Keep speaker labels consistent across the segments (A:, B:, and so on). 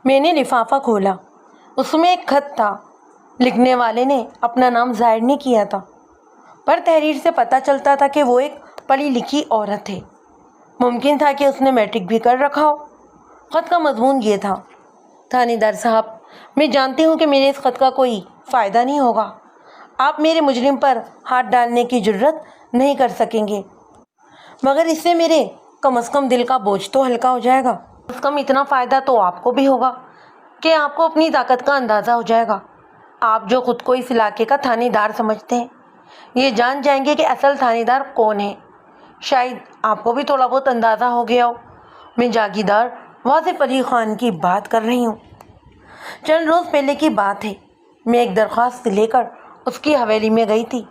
A: میں نے لفافہ کھولا، اس میں ایک خط تھا۔ لکھنے والے نے اپنا نام ظاہر نہیں کیا تھا، پر تحریر سے پتہ چلتا تھا کہ وہ ایک پڑھی لکھی عورت ہے۔ ممکن تھا کہ اس نے میٹرک بھی کر رکھا ہو۔ خط کا مضمون یہ تھا: تھانے دار صاحب، میں جانتی ہوں کہ میرے اس خط کا کوئی فائدہ نہیں ہوگا۔ آپ میرے مجرم پر ہاتھ ڈالنے کی جرات نہیں کر سکیں گے، مگر اس سے میرے کم از کم دل کا بوجھ تو ہلکا ہو جائے گا۔ کم از کم اتنا فائدہ تو آپ کو بھی ہوگا کہ آپ کو اپنی طاقت کا اندازہ ہو جائے گا۔ آپ جو خود کو اس علاقے کا تھانے دار سمجھتے ہیں، یہ جان جائیں گے کہ اصل تھانے دار کون ہے۔ شاید آپ کو بھی تھوڑا بہت اندازہ ہو گیا ہو۔ میں جاگیردار واصف علی خان کی بات کر رہی ہوں۔ چند روز پہلے کی بات ہے، میں ایک درخواست لے کر اس کی حویلی میں گئی تھی۔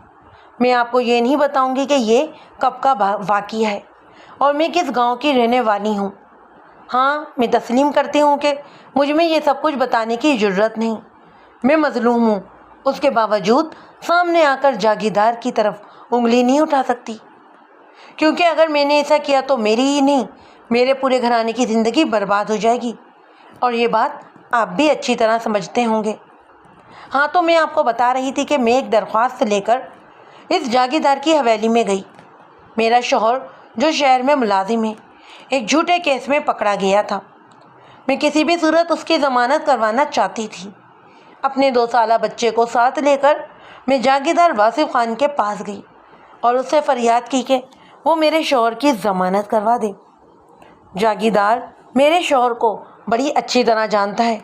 A: میں آپ کو یہ نہیں بتاؤں گی کہ یہ کب کا واقعہ ہے اور میں کس گاؤں کی رہنے والی ہوں۔ ہاں، میں تسلیم کرتی ہوں کہ مجھ میں یہ سب کچھ بتانے کی ضرورت نہیں۔ میں مظلوم ہوں، اس کے باوجود سامنے آ کر جاگیردار کی طرف انگلی نہیں اٹھا سکتی، کیونکہ اگر میں نے ایسا کیا تو میری ہی نہیں، میرے پورے گھرانے کی زندگی برباد ہو جائے گی، اور یہ بات آپ بھی اچھی طرح سمجھتے ہوں گے۔ ہاں، تو میں آپ کو بتا رہی تھی کہ میں ایک درخواست لے کر اس جاگیردار کی حویلی میں گئی۔ میرا شوہر، جو شہر میں ملازم ہے، ایک جھوٹے کیس میں پکڑا گیا تھا۔ میں کسی بھی صورت اس کی ضمانت کروانا چاہتی تھی۔ اپنے 2 سالہ بچے کو ساتھ لے کر میں جاگیردار واصف خان کے پاس گئی اور اس سے فریاد کی کہ وہ میرے شوہر کی ضمانت کروا دے۔ جاگیردار میرے شوہر کو بڑی اچھی طرح جانتا ہے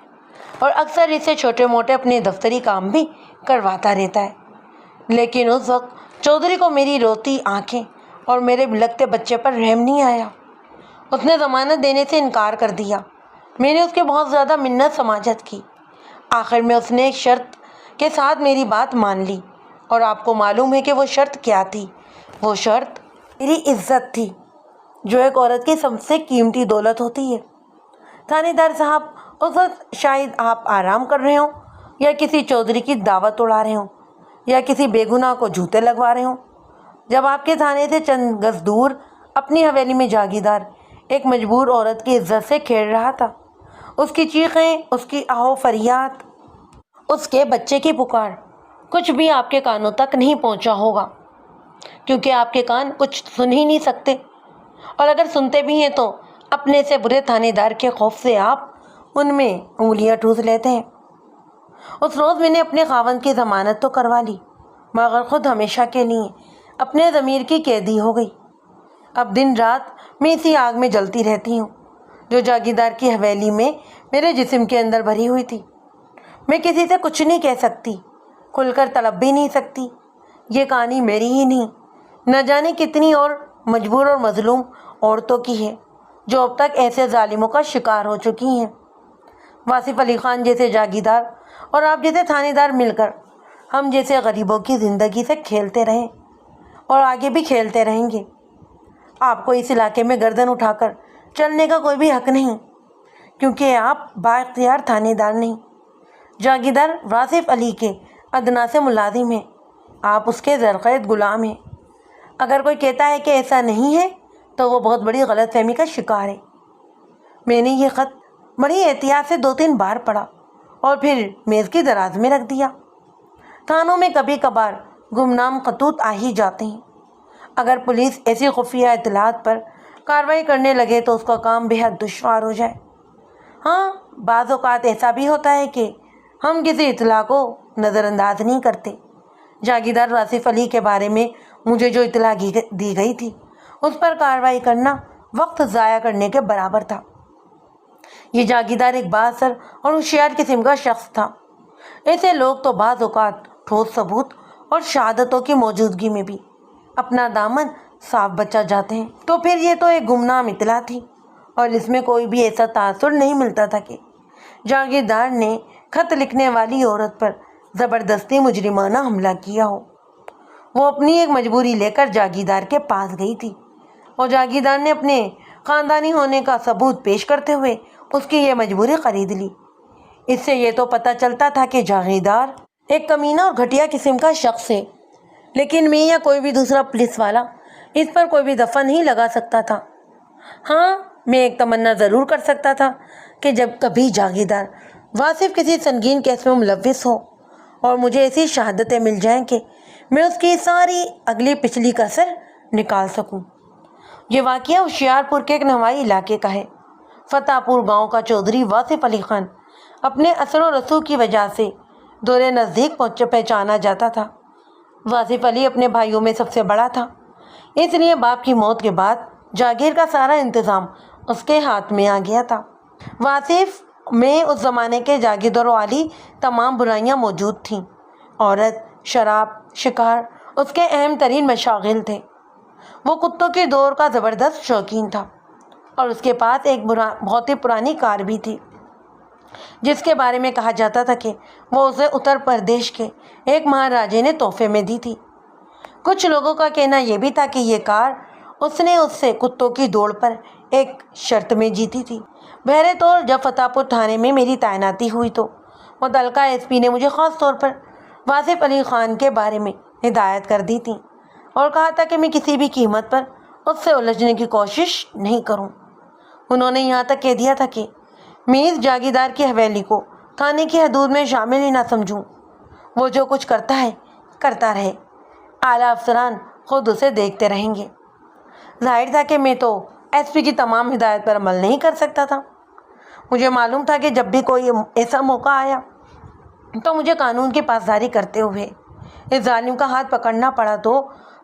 A: اور اکثر اسے چھوٹے موٹے اپنے دفتری کام بھی کرواتا رہتا ہے، لیکن اس وقت چودھری کو میری روتی آنکھیں اور میرے بلکتے بچے پر رحم نہیں آیا۔ اس نے ضمانت دینے سے انکار کر دیا۔ میں نے اس کی بہت زیادہ منت سماجت کی۔ آخر میں اس نے ایک شرط کے ساتھ میری بات مان لی، اور آپ کو معلوم ہے کہ وہ شرط کیا تھی؟ وہ شرط میری عزت تھی، جو ایک عورت کی سب سے قیمتی دولت ہوتی ہے۔ تھانے دار صاحب، اس وقت شاید آپ آرام کر رہے ہوں، یا کسی چودھری کی دعوت اڑا رہے ہوں، یا کسی بے گناہ کو جوتے لگوا رہے ہوں، جب آپ کے تھانے سے چند گز دور اپنی حویلی میں جاگیردار ایک مجبور عورت کی عزت سے کھیل رہا تھا۔ اس کی چیخیں، اس کی آہو فریاد، اس کے بچے کی پکار، کچھ بھی آپ کے کانوں تک نہیں پہنچا ہوگا، کیونکہ آپ کے کان کچھ سن ہی نہیں سکتے، اور اگر سنتے بھی ہیں تو اپنے سے برے تھانے دار کے خوف سے آپ ان میں انگلیاں ٹھوس لیتے ہیں۔ اس روز میں نے اپنے خاوند کی ضمانت تو کروا لی، مگر خود ہمیشہ کے لیے اپنے ضمیر کی قیدی ہو گئی۔ اب دن رات میں اسی آگ میں جلتی رہتی ہوں جو جاگیردار کی حویلی میں میرے جسم کے اندر بھری ہوئی تھی۔ میں کسی سے کچھ نہیں کہہ سکتی، کھل کر طلب بھی نہیں سکتی۔ یہ کہانی میری ہی نہیں، نہ جانے کتنی اور مجبور اور مظلوم عورتوں کی ہے جو اب تک ایسے ظالموں کا شکار ہو چکی ہیں۔ واصف علی خان جیسے جاگیردار اور آپ جیسے تھانے دار مل کر ہم جیسے غریبوں کی زندگی سے کھیلتے رہیں، اور آگے بھی کھیلتے رہیں گے۔ آپ کو اس علاقے میں گردن اٹھا کر چلنے کا کوئی بھی حق نہیں، کیونکہ آپ با اختیار تھانے دار نہیں، جاگیردار واصف علی کے ادنا سے ملازم ہیں۔ آپ اس کے زرقید غلام ہیں۔ اگر کوئی کہتا ہے کہ ایسا نہیں ہے تو وہ بہت بڑی غلط فہمی کا شکار ہے۔ میں نے یہ خط بڑی احتیاط سے 2-3 بار پڑھا اور پھر میز کی دراز میں رکھ دیا۔ تھانوں میں کبھی کبھار گمنام خطوط آ ہی جاتے ہیں۔ اگر پولیس ایسی خفیہ اطلاعات پر کارروائی کرنے لگے تو اس کا کام بے حد دشوار ہو جائے۔ ہاں، بعض اوقات ایسا بھی ہوتا ہے کہ ہم کسی اطلاع کو نظر انداز نہیں کرتے۔ جاگیردار واصف علی کے بارے میں مجھے جو اطلاع دی گئی تھی، اس پر کارروائی کرنا وقت ضائع کرنے کے برابر تھا۔ یہ جاگیردار ایک بااثر اور ہوشیار قسم کا شخص تھا۔ ایسے لوگ تو بعض اوقات ٹھوس ثبوت اور شہادتوں کی موجودگی میں بھی اپنا دامن صاف بچا جاتے ہیں۔ تو پھر یہ تو ایک گمنام اطلاع تھی، اور اس میں کوئی بھی ایسا تاثر نہیں ملتا تھا کہ جاگیردار نے خط لکھنے والی عورت پر زبردستی مجرمانہ حملہ کیا ہو۔ وہ اپنی ایک مجبوری لے کر جاگیردار کے پاس گئی تھی، اور جاگیردار نے اپنے خاندانی ہونے کا ثبوت پیش کرتے ہوئے اس کی یہ مجبوری خرید لی۔ اس سے یہ تو پتہ چلتا تھا کہ جاگیردار ایک کمینہ اور گھٹیا قسم کا شخص ہے، لیکن میں یا کوئی بھی دوسرا پولیس والا اس پر کوئی بھی دفع نہیں لگا سکتا تھا۔ ہاں، میں ایک تمنا ضرور کر سکتا تھا کہ جب کبھی جاگیردار واصف کسی سنگین کیس میں ملوث ہو اور مجھے ایسی شہادتیں مل جائیں کہ میں اس کی ساری اگلی پچھلی کسر نکال سکوں۔ یہ واقعہ ہوشیارپور کے ایک نواحی علاقے کا ہے۔ فتح پور گاؤں کا چودھری واصف علی خان اپنے اثر و رسوخ کی وجہ سے دورے نزدیک پہچانا جاتا تھا۔ واصف علی اپنے بھائیوں میں سب سے بڑا تھا، اس لیے باپ کی موت کے بعد جاگیر کا سارا انتظام اس کے ہاتھ میں آ گیا تھا۔ واصف میں اس زمانے کے جاگیرداروں والی تمام برائیاں موجود تھیں۔ عورت، شراب، شکار اس کے اہم ترین مشاغل تھے۔ وہ کتوں کی دوڑ کا زبردست شوقین تھا اور اس کے پاس ایک بہت ہی پرانی کار بھی تھی جس کے بارے میں کہا جاتا تھا کہ وہ اسے اتر پردیش کے ایک مہاراجے نے تحفے میں دی تھی۔ کچھ لوگوں کا کہنا یہ بھی تھا کہ یہ کار اس نے اس سے کتوں کی دوڑ پر ایک شرط میں جیتی تھی۔ بہرے طور جب فتح پور تھانے میں میری تعیناتی ہوئی تو متعلقہ ایس پی نے مجھے خاص طور پر واصف علی خان کے بارے میں ہدایت کر دی تھی اور کہا تھا کہ میں کسی بھی قیمت پر اس سے الجھنے کی کوشش نہیں کروں۔ انہوں نے یہاں تک کہہ دیا تھا کہ میں اس جاگیردار کی حویلی کو تھانے کی حدود میں شامل ہی نہ سمجھوں۔ وہ جو کچھ کرتا ہے کرتا رہے، اعلیٰ افسران خود اسے دیکھتے رہیں گے۔ ظاہر تھا کہ میں تو ایس پی کی تمام ہدایت پر عمل نہیں کر سکتا تھا۔ مجھے معلوم تھا کہ جب بھی کوئی ایسا موقع آیا تو مجھے قانون کی پاسداری کرتے ہوئے اس ظالم کا ہاتھ پکڑنا پڑا تو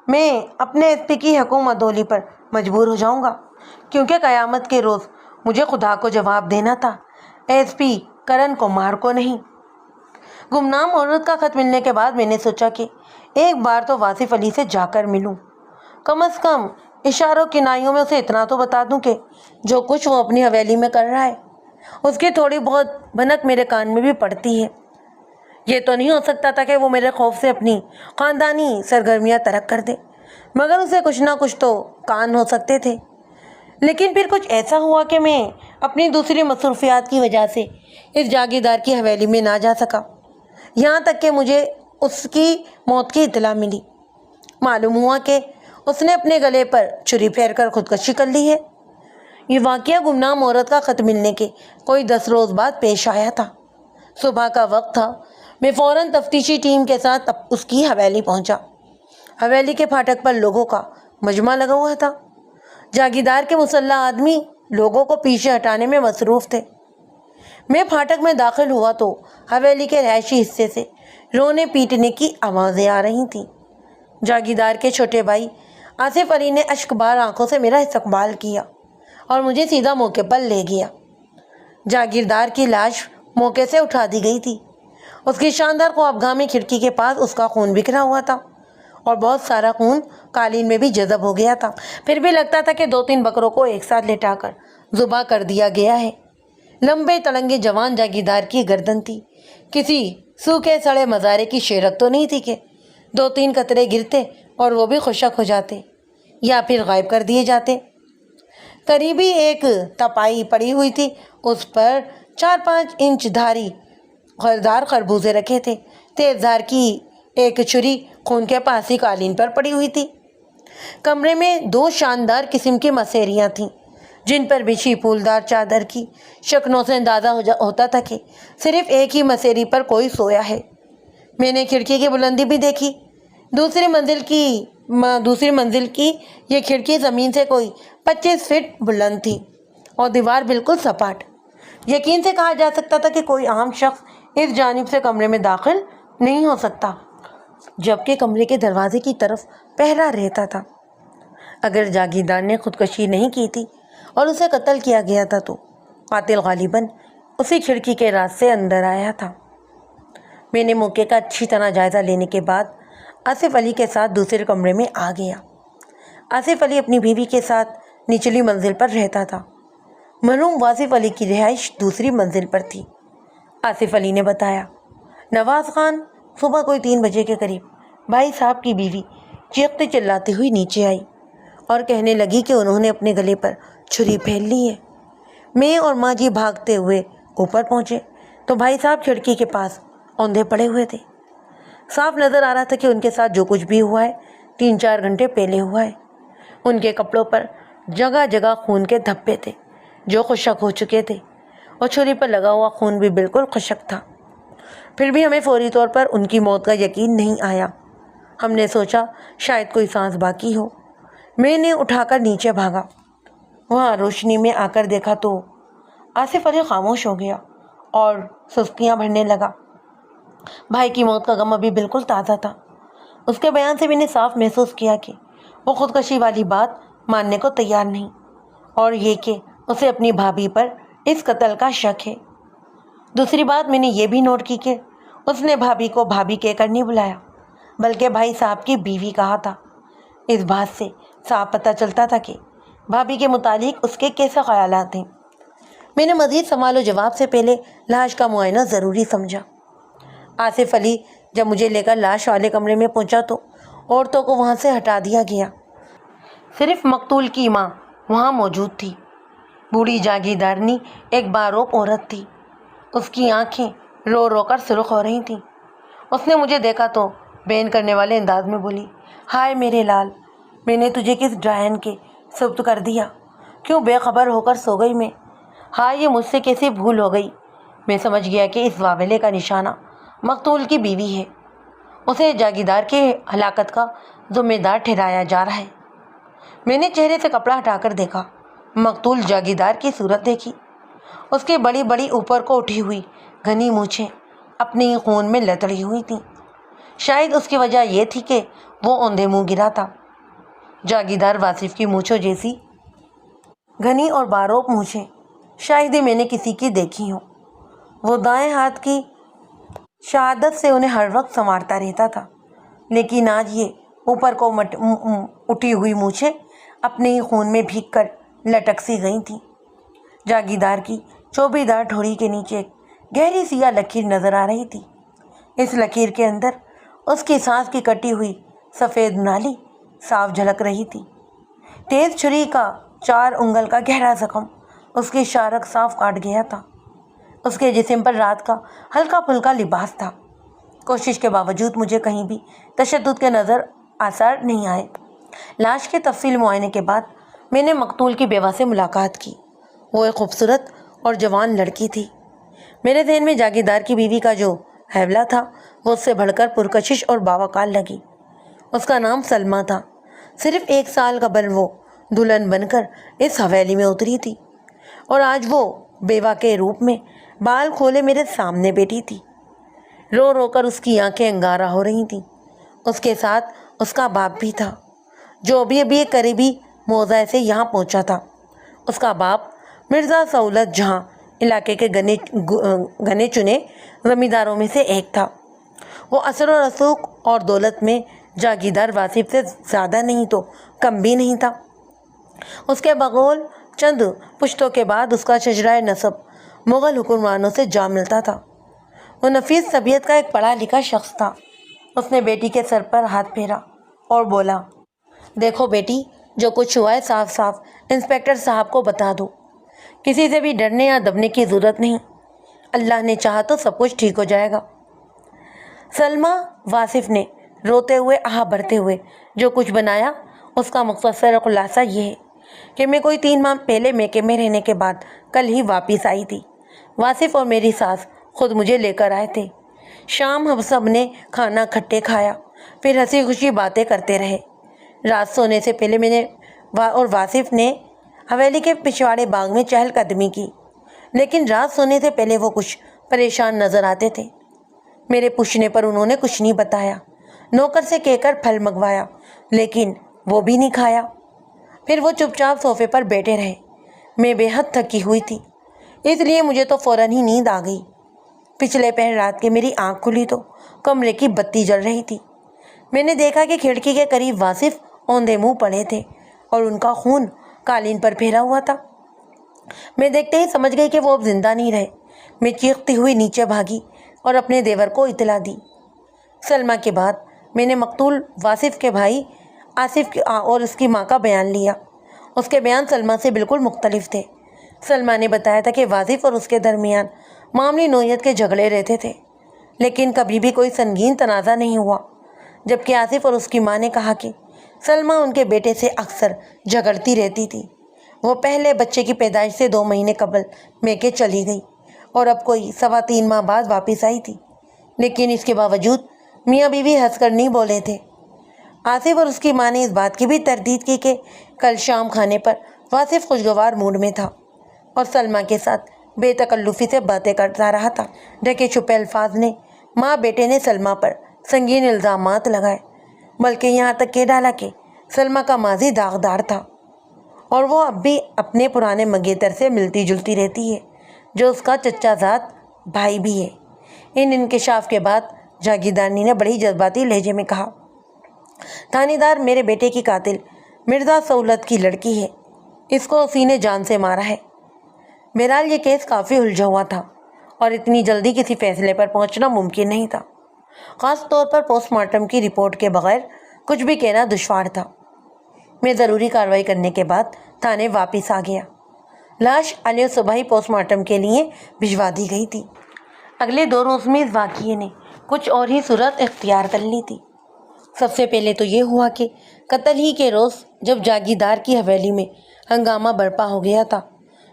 A: میں اپنے ایس پی کی حکومت دولی پر مجبور ہو جاؤں گا، کیونکہ قیامت کے روز مجھے خدا کو جواب دینا تھا، ایس پی کرن کمار کو نہیں۔ گمنام عورت کا خط ملنے کے بعد میں نے سوچا کہ ایک بار تو واصف علی سے جا کر ملوں، کم از کم اشاروں کنائیوں میں اسے اتنا تو بتا دوں کہ جو کچھ وہ اپنی حویلی میں کر رہا ہے اس کی تھوڑی بہت بھنک میرے کان میں بھی پڑتی ہے۔ یہ تو نہیں ہو سکتا تھا کہ وہ میرے خوف سے اپنی خاندانی سرگرمیاں ترک کر دے، مگر اسے کچھ نہ کچھ تو کان ہو سکتے تھے۔ لیکن پھر کچھ ایسا ہوا کہ میں اپنی دوسری مصروفیات کی وجہ سے اس جاگیردار کی حویلی میں نہ جا سکا، یہاں تک کہ مجھے اس کی موت کی اطلاع ملی۔ معلوم ہوا کہ اس نے اپنے گلے پر چھری پھیر کر خودکشی کر لی ہے۔ یہ واقعہ گمنام عورت کا خط ملنے کے کوئی 10 روز بعد پیش آیا تھا۔ صبح کا وقت تھا، میں فوراً تفتیشی ٹیم کے ساتھ اس کی حویلی پہنچا۔ حویلی کے پھاٹک پر لوگوں کا مجمع لگا ہوا تھا۔ جاگیردار کے مسلح آدمی لوگوں کو پیچھے ہٹانے میں مصروف تھے۔ میں پھاٹک میں داخل ہوا تو حویلی کے رہائشی حصے سے رونے پیٹنے کی آوازیں آ رہی تھیں۔ جاگیردار کے چھوٹے بھائی آصف علی نے اشک بار آنکھوں سے میرا استقبال کیا اور مجھے سیدھا موقع پر لے گیا۔ جاگیردار کی لاش موقع سے اٹھا دی گئی تھی۔ اس کی شاندار خوابگاہ میں کھڑکی کے پاس اس کا خون بکھرا ہوا تھا اور بہت سارا خون قالین میں بھی جذب ہو گیا تھا۔ پھر بھی لگتا تھا کہ 2-3 بکروں کو ایک ساتھ لٹا کر ذبح کر دیا گیا ہے۔ لمبے تڑنگے جوان جاگیردار کی گردن تھی، کسی سوکھے سڑے مزارے کی شیرت تو نہیں تھی کہ 2-3 قطرے گرتے اور وہ بھی خشک ہو جاتے یا پھر غائب کر دیے جاتے۔ قریبی ایک تپائی پڑی ہوئی تھی، اس پر 4-5 انچ دھاری خردار خربوزے رکھے تھے۔ تیز دھار کی ایک چھری خون کے پاس ہی قالین پر پڑی ہوئی تھی۔ کمرے میں 2 شاندار قسم کی مسیریاں تھیں جن پر بچھی پھولدار چادر کی شکنوں سے اندازہ ہوتا تھا کہ صرف ایک ہی مسیری پر کوئی سویا ہے۔ میں نے کھڑکی کی بلندی بھی دیکھی۔ دوسری منزل کی یہ کھڑکی زمین سے کوئی 25 فٹ بلند تھی اور دیوار بالکل سپاٹ۔ یقین سے کہا جا سکتا تھا کہ کوئی عام شخص اس جانب سے کمرے میں داخل نہیں ہو سکتا، جبکہ کمرے کے دروازے کی طرف پہرا رہتا تھا۔ اگر جاگیردار نے خودکشی نہیں کی تھی اور اسے قتل کیا گیا تھا تو قاتل غالباً اسی کھڑکی کے راز سے اندر آیا تھا۔ میں نے موقع کا اچھی طرح جائزہ لینے کے بعد آصف علی کے ساتھ دوسرے کمرے میں آ گیا۔ آصف علی اپنی بیوی کے ساتھ نچلی منزل پر رہتا تھا۔ مرحوم واصف علی کی رہائش دوسری منزل پر تھی۔ آصف علی نے بتایا، نواز خان صبح کوئی 3 بجے کے قریب بھائی صاحب کی بیوی چیختے چلاتی ہوئی نیچے آئی اور کہنے لگی کہ انہوں نے اپنے گلے پر چھری پھیر لی ہے۔ میں اور ماں جی بھاگتے ہوئے اوپر پہنچے تو بھائی صاحب کھڑکی کے پاس اوندھے پڑے ہوئے تھے۔ صاف نظر آ رہا تھا کہ ان کے ساتھ جو کچھ بھی ہوا ہے 3-4 گھنٹے پہلے ہوا ہے۔ ان کے کپڑوں پر جگہ جگہ خون کے دھبے تھے جو خشک ہو چکے تھے اور چھری پر لگا ہوا خون بھی بالکل خشک تھا۔ پھر بھی ہمیں فوری طور پر ان کی موت کا یقین نہیں آیا۔ ہم نے سوچا شاید کوئی سانس باقی ہو۔ میں نے اٹھا کر نیچے بھاگا۔ وہاں روشنی میں آ کر دیکھا تو آصف علی خاموش ہو گیا اور سستیاں بھرنے لگا۔ بھائی کی موت کا غم ابھی بالکل تازہ تھا۔ اس کے بیان سے میں نے صاف محسوس کیا کہ وہ خودکشی والی بات ماننے کو تیار نہیں، اور یہ کہ اسے اپنی بھابھی پر اس قتل کا شک ہے۔ دوسری بات میں نے یہ بھی نوٹ کی کہ اس نے بھابھی کو بھابھی کہہ کر نہیں بلایا، بلکہ بھائی صاحب کی بیوی کہا تھا۔ اس بات سے صاف پتہ چلتا تھا کہ بھابھی کے متعلق اس کے کیسے خیالات ہیں۔ میں نے مزید سوال و جواب سے پہلے لاش کا معائنہ ضروری سمجھا۔ آصف علی جب مجھے لے کر لاش والے کمرے میں پہنچا تو عورتوں کو وہاں سے ہٹا دیا گیا۔ صرف مقتول کی ماں وہاں موجود تھی۔ بوڑھی جاگیردارنی ایک باروب عورت تھی۔ اس کی آنکھیں رو رو کر سرخ ہو رہی تھیں۔ اس نے مجھے دیکھا تو بین کرنے والے انداز میں بولی، ہائے میرے لال، میں نے تجھے کس ڈرائن کے سپرد کر دیا؟ کیوں بے خبر ہو کر سو گئی میں؟ ہائے یہ مجھ سے کیسی بھول ہو گئی۔ میں سمجھ گیا کہ اس واویلے کا نشانہ مقتول کی بیوی ہے۔ اسے جاگیردار کی ہلاکت کا ذمہ دار ٹھہرایا جا رہا ہے۔ میں نے چہرے سے کپڑا ہٹا کر دیکھا، مقتول جاگیردار کی صورت دیکھی۔ اس کی بڑی بڑی اوپر کو اٹھی ہوئی گھنی مونچھیں اپنے ہی خون میں لتڑی ہوئی تھیں۔ شاید اس کی وجہ یہ تھی کہ وہ اوندھے منہ گرا تھا۔ جاگیردار واصف کی مونچھوں جیسی گھنی اور باروب مونچھیں شاید ہی میں نے کسی کی دیکھی ہوں۔ وہ دائیں ہاتھ کی شہادت سے انہیں ہر وقت سنوارتا رہتا تھا، لیکن آج یہ اوپر کو اٹھی ہوئی مونچھیں اپنے ہی خون میں بھیگ کر لٹک سی گئی تھیں۔ جاگیردار کی چوبی دار ٹھوڑی کے نیچے ایک گہری سیاہ لکیر نظر آ رہی تھی۔ اس لکیر کے اندر اس کی سانس کی کٹی ہوئی سفید نالی صاف جھلک رہی تھی۔ تیز چھری کا 4 انگل کا گہرا زخم اس کی شارک صاف کاٹ گیا تھا۔ اس کے جسم پر رات کا ہلکا پھلکا لباس تھا۔ کوشش کے باوجود مجھے کہیں بھی تشدد کے نظر آثار نہیں آئے۔ لاش کے تفصیل معائنے کے بعد میں نے مقتول کی بیوہ سے ملاقات کی۔ وہ ایک خوبصورت اور جوان لڑکی تھی۔ میرے ذہن میں جاگیردار کی بیوی کا جو حیولہ تھا وہ اس سے بڑھ کر پرکشش اور باوقار لگی۔ اس کا نام سلمیٰ تھا۔ صرف 1 سال قبل وہ دلہن بن کر اس حویلی میں اتری تھی، اور آج وہ بیوہ کے روپ میں بال کھولے میرے سامنے بیٹھی تھی۔ رو رو کر اس کی آنکھیں انگارہ ہو رہی تھیں۔ اس کے ساتھ اس کا باپ بھی تھا، جو ابھی ایک قریبی موضع سے یہاں پہنچا تھا۔ اس کا باپ مرزا سہولت جہاں علاقے کے گنے چنے زمینداروں میں سے ایک تھا۔ وہ اثر و رسوخ اور دولت میں جاگیردار واصف سے زیادہ نہیں تو کم بھی نہیں تھا۔ اس کے بقول چند پشتوں کے بعد اس کا شجرہ نسب مغل حکمرانوں سے جا ملتا تھا۔ وہ نفیس طبیعت کا ایک پڑھا لکھا شخص تھا۔ اس نے بیٹی کے سر پر ہاتھ پھیرا اور بولا، دیکھو بیٹی، جو کچھ ہوا ہے صاف صاف انسپکٹر صاحب کو بتا دو۔ کسی سے بھی ڈرنے یا دبنے کی ضرورت نہیں۔ اللہ نے چاہا تو سب کچھ ٹھیک ہو جائے گا۔ سلمیٰ واصف نے روتے ہوئے آہ بھرتے ہوئے جو کچھ بنایا، اس کا مختصر خلاصہ یہ ہے کہ میں کوئی 3 ماہ پہلے میکے میں رہنے کے بعد کل ہی واپس آئی تھی۔ واصف اور میری ساس خود مجھے لے کر آئے تھے۔ شام ہم سب نے کھانا کھٹے کھایا، پھر ہنسی خوشی باتیں کرتے رہے۔ رات سونے سے پہلے میں نے اور واصف نے حویلی کے پچھواڑے باغ میں چہل قدمی کی، لیکن رات سونے سے پہلے وہ کچھ پریشان نظر آتے تھے۔ میرے پوچھنے پر انہوں نے کچھ نہیں بتایا۔ نوکر سے کہہ کر پھل منگوایا، لیکن وہ بھی نہیں کھایا۔ پھر وہ چپ چاپ صوفے پر بیٹھے رہے۔ میں بے حد تھکی ہوئی تھی، اس لیے مجھے تو فوراً ہی نیند آ گئی۔ پچھلے پہر رات کے میری آنکھ کھلی تو کمرے کی بتی جل رہی تھی۔ میں نے دیکھا کہ کھڑکی کے قریب واصف اوندھے منہ پڑے تھے اور ان کا خون قالین پر پھیلا ہوا تھا۔ میں دیکھتے ہی سمجھ گئی کہ وہ اب زندہ نہیں رہے۔ میں چیختی ہوئی نیچے بھاگی اور اپنے دیور کو اطلاع دی۔ سلمیٰ کے بعد میں نے مقتول واصف کے بھائی آصف اور اس کی ماں کا بیان لیا۔ اس کے بیان سلمیٰ سے بالکل مختلف تھے۔ سلمیٰ نے بتایا تھا کہ واصف اور اس کے درمیان معمولی نوعیت کے جھگڑے رہتے تھے، لیکن کبھی بھی کوئی سنگین تنازع نہیں ہوا، جبکہ آصف اور اس کی ماں نے کہا کہ سلمیٰ ان کے بیٹے سے اکثر جھگڑتی رہتی تھی۔ وہ پہلے بچے کی پیدائش سے 2 مہینے قبل میکے چلی گئی اور اب کوئی 3.25 ماہ بعد واپس آئی تھی، لیکن اس کے باوجود میاں بیوی ہنس کر نہیں بولے تھے۔ آصف اور اس کی ماں نے اس بات کی بھی تردید کی کہ کل شام کھانے پر واصف خوشگوار موڈ میں تھا اور سلمیٰ کے ساتھ بے تکلفی سے باتیں کرتا رہا تھا۔ ڈھکے چھپے الفاظ نے ماں بیٹے نے سلمیٰ پر سنگین الزامات لگائے، بلکہ یہاں تک کہہ ڈالا کہ سلمیٰ کا ماضی داغدار تھا اور وہ اب بھی اپنے پرانے منگیتر سے ملتی جلتی رہتی ہے جو اس کا چچا زاد بھائی بھی ہے۔ ان انکشاف کے بعد جاگیردارنی نے بڑی جذباتی لہجے میں کہا، تھانے دار، میرے بیٹے کی قاتل مرزا سہولت کی لڑکی ہے، اس کو اسی نے جان سے مارا ہے۔ بہرحال یہ کیس کافی الجھا ہوا تھا اور اتنی جلدی کسی فیصلے پر پہنچنا ممکن نہیں تھا، خاص طور پر پوسٹ مارٹم کی رپورٹ کے بغیر کچھ بھی کہنا دشوار تھا۔ میں ضروری کارروائی کرنے کے بعد تھانے واپس آ گیا۔ لاش علیہ صبح ہی پوسٹ مارٹم کے لیے بھجوا دی گئی تھی۔ اگلے 2 روز میں اس واقعے نے کچھ اور ہی صورت اختیار کر لی تھی۔ سب سے پہلے تو یہ ہوا کہ قتل ہی کے روز جب جاگیردار کی حویلی میں ہنگامہ برپا ہو گیا تھا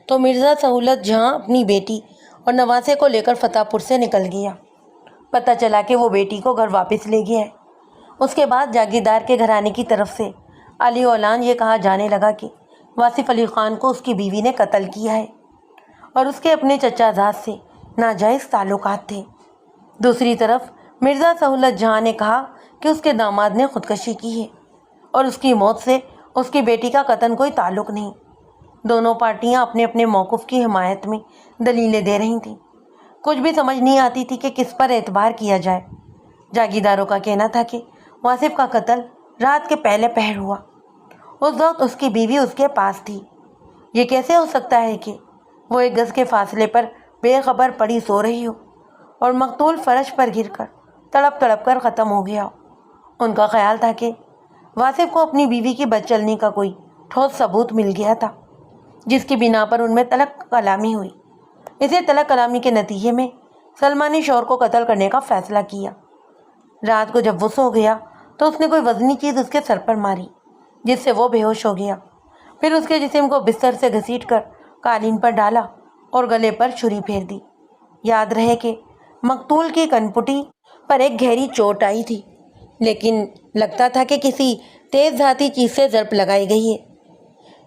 A: تو مرزا سہولت جہاں اپنی بیٹی اور نواسے کو لے کر فتح پور سے نکل گیا۔ پتہ چلا کہ وہ بیٹی کو گھر واپس لے گیا ہے۔ اس کے بعد جاگیردار کے گھرانے کی طرف سے علی اولان یہ کہا جانے لگا کہ واصف علی خان کو اس کی بیوی نے قتل کیا ہے اور اس کے اپنے چچا زاد سے ناجائز تعلقات تھے۔ دوسری طرف مرزا سہولت جہاں نے کہا کہ اس کے داماد نے خودکشی کی ہے اور اس کی موت سے اس کی بیٹی کا قطعاً کوئی تعلق نہیں۔ دونوں پارٹیاں اپنے اپنے موقف کی حمایت میں دلیلیں دے رہی تھیں۔ کچھ بھی سمجھ نہیں آتی تھی کہ کس پر اعتبار کیا جائے۔ جاگیرداروں کا کہنا تھا کہ واصف کا قتل رات کے پہلے پہر ہوا۔ اس وقت اس کی بیوی اس کے پاس تھی۔ یہ کیسے ہو سکتا ہے کہ وہ 1 گز کے فاصلے پر بے خبر پڑی سو رہی ہو اور مقتول فرش پر گر کر تڑپ تڑپ کر ختم ہو گیا ہو؟ ان کا خیال تھا کہ واصف کو اپنی بیوی کی بد چلنی کا کوئی ٹھوس ثبوت مل گیا تھا، جس کی بنا پر ان میں طلاق کلامی ہوئی۔ اسے طلاق کلامی کے نتیجے میں سلمیٰ نے شوہر کو قتل کرنے کا فیصلہ کیا۔ رات کو جب وہ سو گیا تو اس نے کوئی وزنی چیز اس کے سر پر ماری جس سے وہ بے ہوش ہو گیا۔ پھر اس کے جسم کو بستر سے گھسیٹ کر قالین پر ڈالا اور گلے پر چھری پھیر دی۔ یاد رہے کہ مقتول کی کنپٹی پر ایک گہری چوٹ آئی تھی، لیکن لگتا تھا کہ کسی تیز دھاتی چیز سے ضرب لگائی گئی ہے۔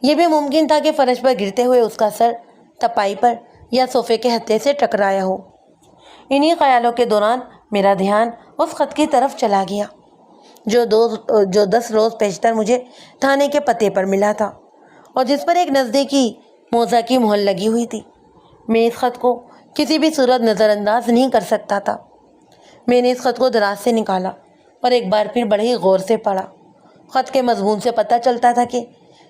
A: یہ بھی ممکن تھا کہ فرش پر گرتے ہوئے اس کا سر تپائی پر یا صوفے کے ہتھے سے ٹکرایا ہو۔ انہی خیالوں کے دوران میرا دھیان اس خط کی طرف چلا گیا جو 10 روز پیشتر مجھے تھانے کے پتے پر ملا تھا اور جس پر ایک نزدیکی موزہ کی مہر لگی ہوئی تھی۔ میں اس خط کو کسی بھی صورت نظر انداز نہیں کر سکتا تھا۔ میں نے اس خط کو دراز سے نکالا اور ایک بار پھر بڑے ہی غور سے پڑھا۔ خط کے مضمون سے پتہ چلتا تھا کہ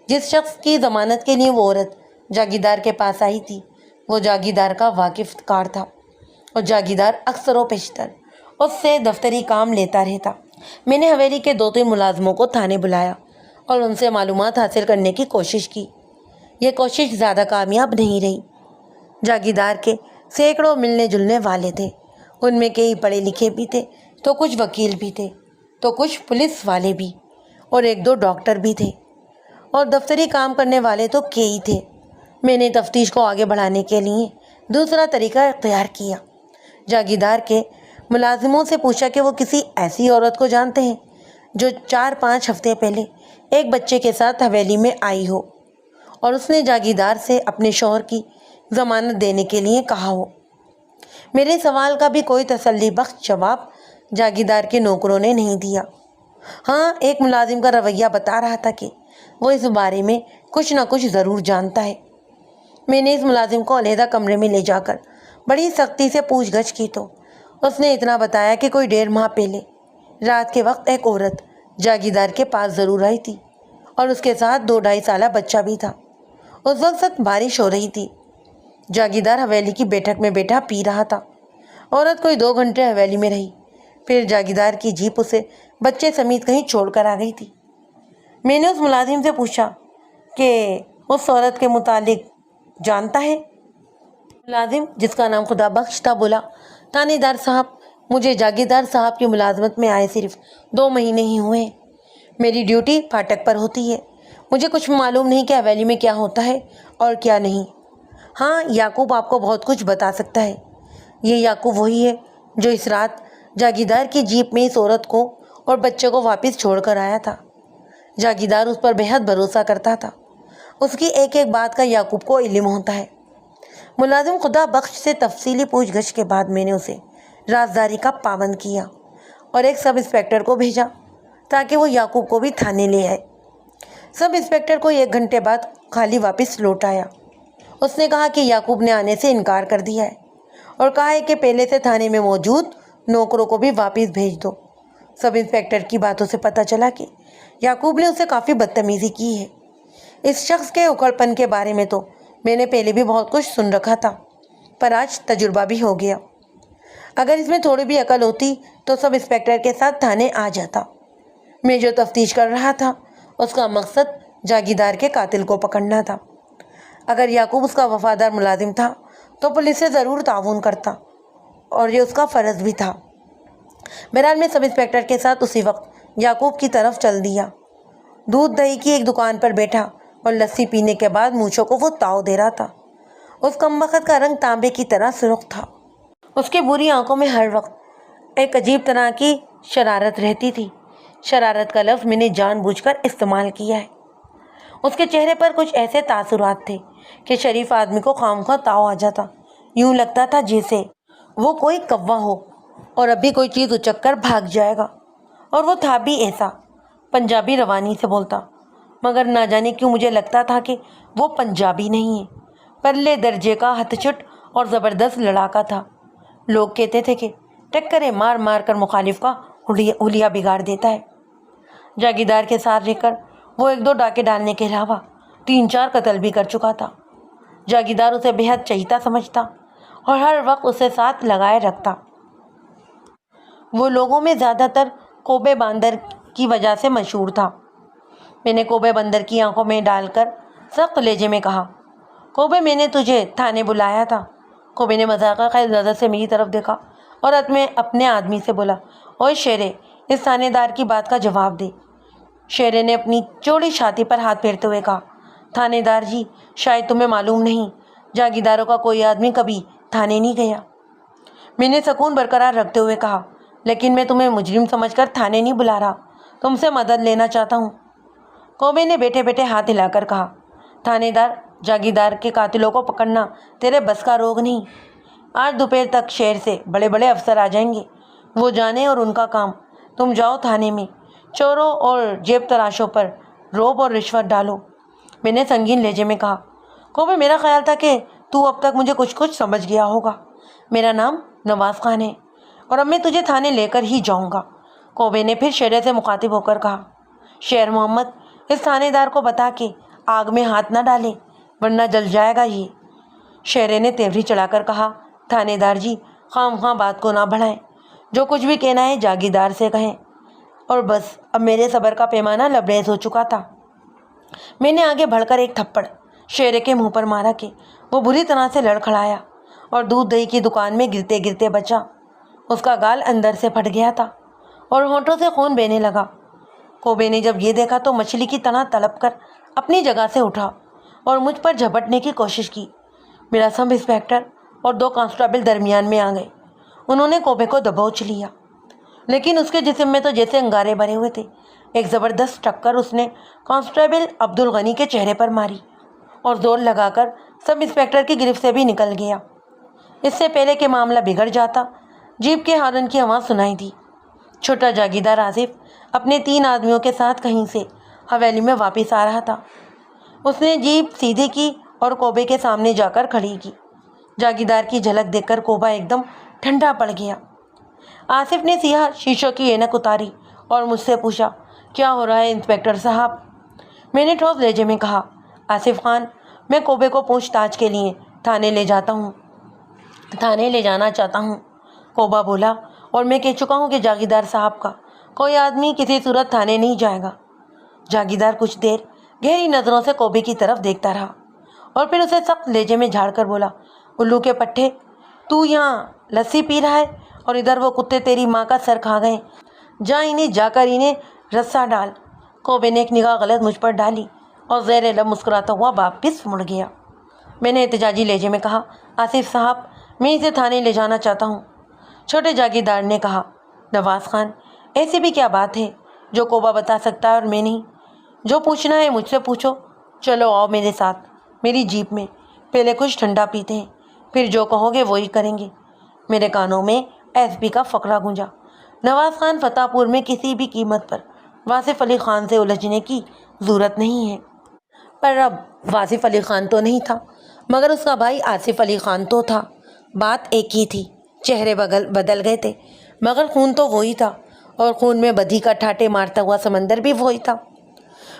A: جس شخص کی ضمانت کے لیے وہ عورت جاگیردار کے پاس آئی تھی وہ جاگیردار کا واقف کار تھا اور جاگیردار اکثر و بیشتر اس سے دفتری کام لیتا رہتا۔ میں نے حویلی کے 2-3 ملازموں کو تھانے بلایا اور ان سے معلومات حاصل کرنے کی کوشش کی۔ یہ کوشش زیادہ کامیاب نہیں رہی۔ جاگیردار کے سینکڑوں ملنے جلنے والے تھے، ان میں کئی پڑھے لکھے بھی تھے تو کچھ وکیل بھی تھے تو کچھ پولیس والے بھی اور 1-2 ڈاکٹر بھی تھے اور دفتری کام کرنے والے تو کئی تھے۔ میں نے تفتیش کو آگے بڑھانے کے لیے دوسرا طریقہ اختیار کیا۔ جاگیردار کے ملازموں سے پوچھا کہ وہ کسی ایسی عورت کو جانتے ہیں جو 4-5 ہفتے پہلے ایک بچے کے ساتھ حویلی میں آئی ہو اور اس نے جاگیردار سے اپنے شوہر کی ضمانت دینے کے لیے کہا ہو۔ میرے سوال کا بھی کوئی تسلی بخش جواب جاگیردار کے نوکروں نے نہیں دیا۔ ہاں، ایک ملازم کا رویہ بتا رہا تھا کہ وہ اس بارے میں کچھ نہ کچھ ضرور جانتا ہے۔ میں نے اس ملازم کو علیحدہ کمرے میں لے جا کر بڑی سختی سے پوچھ گچھ کی تو اس نے اتنا بتایا کہ کوئی 1.5 ماہ پہلے رات کے وقت ایک عورت جاگیردار کے پاس ضرور آئی تھی اور اس کے ساتھ 2-2.5 سالہ بچہ بھی تھا۔ اس وقت سخت بارش ہو رہی تھی۔ جاگیردار حویلی کی بیٹھک میں بیٹھا پی رہا تھا۔ عورت کوئی 2 گھنٹے حویلی میں رہی، پھر جاگیردار کی جیپ اسے بچے سمیت کہیں چھوڑ کر آ گئی تھی۔ میں نے اس ملازم سے پوچھا کہ اس عورت کے متعلق جانتا ہے؟ ملازم، جس کا نام خدا بخش تھا، بولا، تھانے دار صاحب، مجھے جاگیردار صاحب کی ملازمت میں آئے صرف 2 مہینے ہی ہوئے ہیں۔ میری ڈیوٹی پھاٹک پر ہوتی ہے، مجھے کچھ معلوم نہیں کہ حویلی میں کیا ہوتا ہے اور کیا نہیں۔ ہاں، یعقوب آپ کو بہت کچھ بتا سکتا ہے۔ یہ یعقوب وہی ہے جو اس رات جاگیردار کی جیپ میں اس عورت کو اور بچے کو واپس چھوڑ کر آیا تھا۔ جاگیردار اس پر بہت بھروسہ کرتا تھا۔ اس کی ایک ایک بات کا یعقوب کو علم ہوتا ہے۔ ملازم خدا بخش سے تفصیلی پوچھ گچھ کے بعد میں نے اسے رازداری کا پابند کیا اور ایک سب انسپکٹر کو بھیجا تاکہ وہ یعقوب کو بھی تھانے لے آئے۔ سب انسپکٹر کو 1 گھنٹے بعد خالی واپس لوٹ آیا۔ اس نے کہا کہ یعقوب نے آنے سے انکار کر دیا ہے اور کہا ہے کہ پہلے سے تھانے میں موجود نوکروں کو بھی واپس بھیج دو۔ سب انسپکٹر کی باتوں سے پتہ چلا کہ یعقوب نے اسے کافی بدتمیزی کی ہے۔ اس شخص کے اکڑ پن کے بارے میں تو میں نے پہلے بھی بہت کچھ سن رکھا تھا، پر آج تجربہ بھی ہو گیا۔ اگر اس میں تھوڑی بھی عقل ہوتی تو سب انسپکٹر کے ساتھ تھانے آ جاتا۔ میں جو تفتیش کر رہا تھا اس کا مقصد جاگیردار کے قاتل کو پکڑنا تھا۔ اگر یعقوب اس کا وفادار ملازم تھا تو پولیس سے ضرور تعاون کرتا اور یہ اس کا فرض بھی تھا۔ بہرحال میں سب انسپکٹر کے ساتھ اسی وقت یعقوب کی طرف چل دیا۔ دودھ دہی کی ایک دکان پر بیٹھا اور لسی پینے کے بعد مونچھوں کو وہ تاؤ دے رہا تھا۔ اس کمبخت کا رنگ تانبے کی طرح سرخ تھا۔ اس کی بری آنکھوں میں ہر وقت ایک عجیب طرح کی شرارت رہتی تھی۔ شرارت کا لفظ میں نے جان بوجھ کر استعمال کیا ہے۔ اس کے چہرے پر کچھ ایسے تاثرات تھے کہ شریف آدمی کو خواہ تاؤ آ جاتا۔ یوں لگتا تھا جیسے وہ کوئی کوا ہو اور اب بھی کوئی چیز اچک کر بھاگ جائے گا، اور وہ تھا بھی ایسا۔ پنجابی روانی سے بولتا، مگر نہ جانے کیوں مجھے لگتا تھا کہ وہ پنجابی نہیں ہے، پرلے درجے کا ہتھ چٹ اور زبردست لڑاکا تھا۔ لوگ کہتے تھے کہ ٹکریں مار مار کر مخالف کا حلیہ بگاڑ دیتا ہے۔ جاگیردار کے ساتھ رہ کر وہ 1-2 ڈاکے ڈالنے کے علاوہ 3-4 قتل بھی کر چکا تھا۔ جاگیردار اسے بہت چہیتا سمجھتا اور ہر وقت اسے ساتھ لگائے رکھتا۔ وہ لوگوں میں زیادہ تر کوبے باندر کی وجہ سے مشہور تھا۔ میں نے کوبے بندر کی آنکھوں میں ڈال کر سخت لہجے میں کہا، کوبے میں نے تجھے تھانے بلایا تھا۔ کوبے نے مذاقہ خیر نظر سے میری طرف دیکھا اور اپنے آدمی سے بولا، اوے شیرے، اس تھانے دار کی بات کا جواب دے۔ شیرے نے اپنی چوڑی چھاتی پر ہاتھ پھیرتے ہوئے کہا، تھانے دار جی، شاید تمہیں معلوم نہیں، جاگیرداروں کا کوئی آدمی کبھی تھانے نہیں گیا۔ میں نے سکون برقرار رکھتے ہوئے کہا، لیکن میں تمہیں مجرم سمجھ کر تھانے نہیں بلا رہا، تم سے مدد لینا چاہتا ہوں۔ کوبے نے بیٹھے بیٹھے ہاتھ ہلا کر کہا، تھانے دار، جاگیردار کے قاتلوں کو پکڑنا تیرے بس کا روگ نہیں۔ آج دوپہر تک شہر سے بڑے بڑے افسر آ جائیں گے، وہ جانے اور ان کا کام۔ تم جاؤ تھانے میں، چوروں اور جیب تراشوں پر روب اور رشوت ڈالو۔ میں نے سنگین لہجے میں کہا، کوبے، میرا خیال تھا کہ تو اب تک مجھے کچھ سمجھ گیا ہوگا۔ میرا نام نواز خان ہے اور اب میں تجھے تھانے لے کر ہی جاؤں گا۔ کوبے نے پھر شیرے سے مخاطب ہو کر کہا، شیر محمد، اس تھانے دار کو بتا کہ آگ میں ہاتھ نہ ڈالے ورنہ جل جائے گا یہ۔ شیرے نے تیوری چلا کر کہا، تھانے دار جی، خواہ بات کو نہ بڑھائیں، جو کچھ بھی کہنا ہے جاگیردار سے کہیں۔ اور بس اب میرے صبر کا پیمانہ لبریز ہو چکا تھا۔ میں نے آگے بڑھ کر ایک تھپڑ شیرے کے منہ پر مارا کہ وہ بری طرح سے لڑکھڑایا اور دودھ دہی کی دکان میں گرتے گرتے بچا۔ اس کا گال اندر سے پھٹ گیا تھا اور ہونٹوں سے خون بہنے لگا۔ کوبے نے جب یہ دیکھا تو مچھلی کی طرح تڑپ کر اپنی جگہ سے اٹھا اور مجھ پر جھپٹنے کی کوشش کی۔ میرا سب انسپکٹر اور 2 کانسٹیبل درمیان میں آ گئے۔ انہوں نے کوبے کو دبوچ لیا، لیکن اس کے جسم میں تو جیسے انگارے بھرے ہوئے تھے۔ ایک زبردست ٹکر اس نے کانسٹیبل عبدالغنی کے چہرے پر ماری اور زور لگا کر سب انسپکٹر کی گرفت سے بھی نکل گیا۔ اس سے پہلے کہ معاملہ بگڑ جاتا، جیپ کے ہارن کی آواز سنائی دی۔ چھوٹا جاگیردار آصف اپنے 3 آدمیوں کے ساتھ کہیں سے حویلی میں واپس آ رہا تھا۔ اس نے جیپ سیدھی کی اور کوبے کے سامنے جا کر کھڑی کی۔ جاگیردار کی جھلک دیکھ کر کوبا ایک دم ٹھنڈا پڑ گیا۔ آصف نے سیاہ شیشوں کی اینک اتاری اور مجھ سے پوچھا، کیا ہو رہا ہے انسپکٹر صاحب؟ میں نے ٹھوس لہجے میں کہا، آصف خان، میں کوبے کو پوچھ تاچھ کے لیے تھانے لے جانا چاہتا ہوں۔ کوبا بولا، اور میں کہہ چکا ہوں کہ جاگیردار صاحب کا کوئی آدمی کسی صورت تھانے نہیں جائے گا۔ جاگیردار کچھ دیر گہری نظروں سے کوبے کی طرف دیکھتا رہا اور پھر اسے سخت لہجے میں جھاڑ کر بولا، الو کے پٹھے، تو یہاں لسی پی رہا ہے اور ادھر وہ کتے تیری ماں کا سر کھا گئے، جا کر انہیں رسا ڈال۔ کوبے نے ایک نگاہ غلط مجھ پر ڈالی اور زیر لب مسکراتا ہوا واپس مڑ گیا۔ میں نے احتجاجی لہجے میں کہا، آصف صاحب، میں اسے تھانے لے جانا چاہتا ہوں۔ چھوٹے جاگیردار نے کہا، نواز خان، ایسی بھی کیا بات ہے جو کوبا بتا سکتا ہے اور میں نہیں؟ جو پوچھنا ہے مجھ سے پوچھو۔ چلو آؤ میرے ساتھ میری جیپ میں، پہلے کچھ ٹھنڈا پیتے ہیں، پھر جو کہو گے وہی کریں گے۔ میرے کانوں میں ایس پی کا فقرہ گونجا۔ نواز خان، فتح پور میں کسی بھی قیمت پر واصف علی خان سے الجھنے کی ضرورت نہیں ہے۔ پر اب واصف علی خان تو نہیں تھا، مگر اس کا بھائی آصف علی خان تو تھا۔ بات ایک ہی تھی، چہرے بدل گئے تھے، مگر خون تو وہی تھا، اور خون میں بدی کا ٹھاٹے مارتا ہوا سمندر بھی وہی تھا۔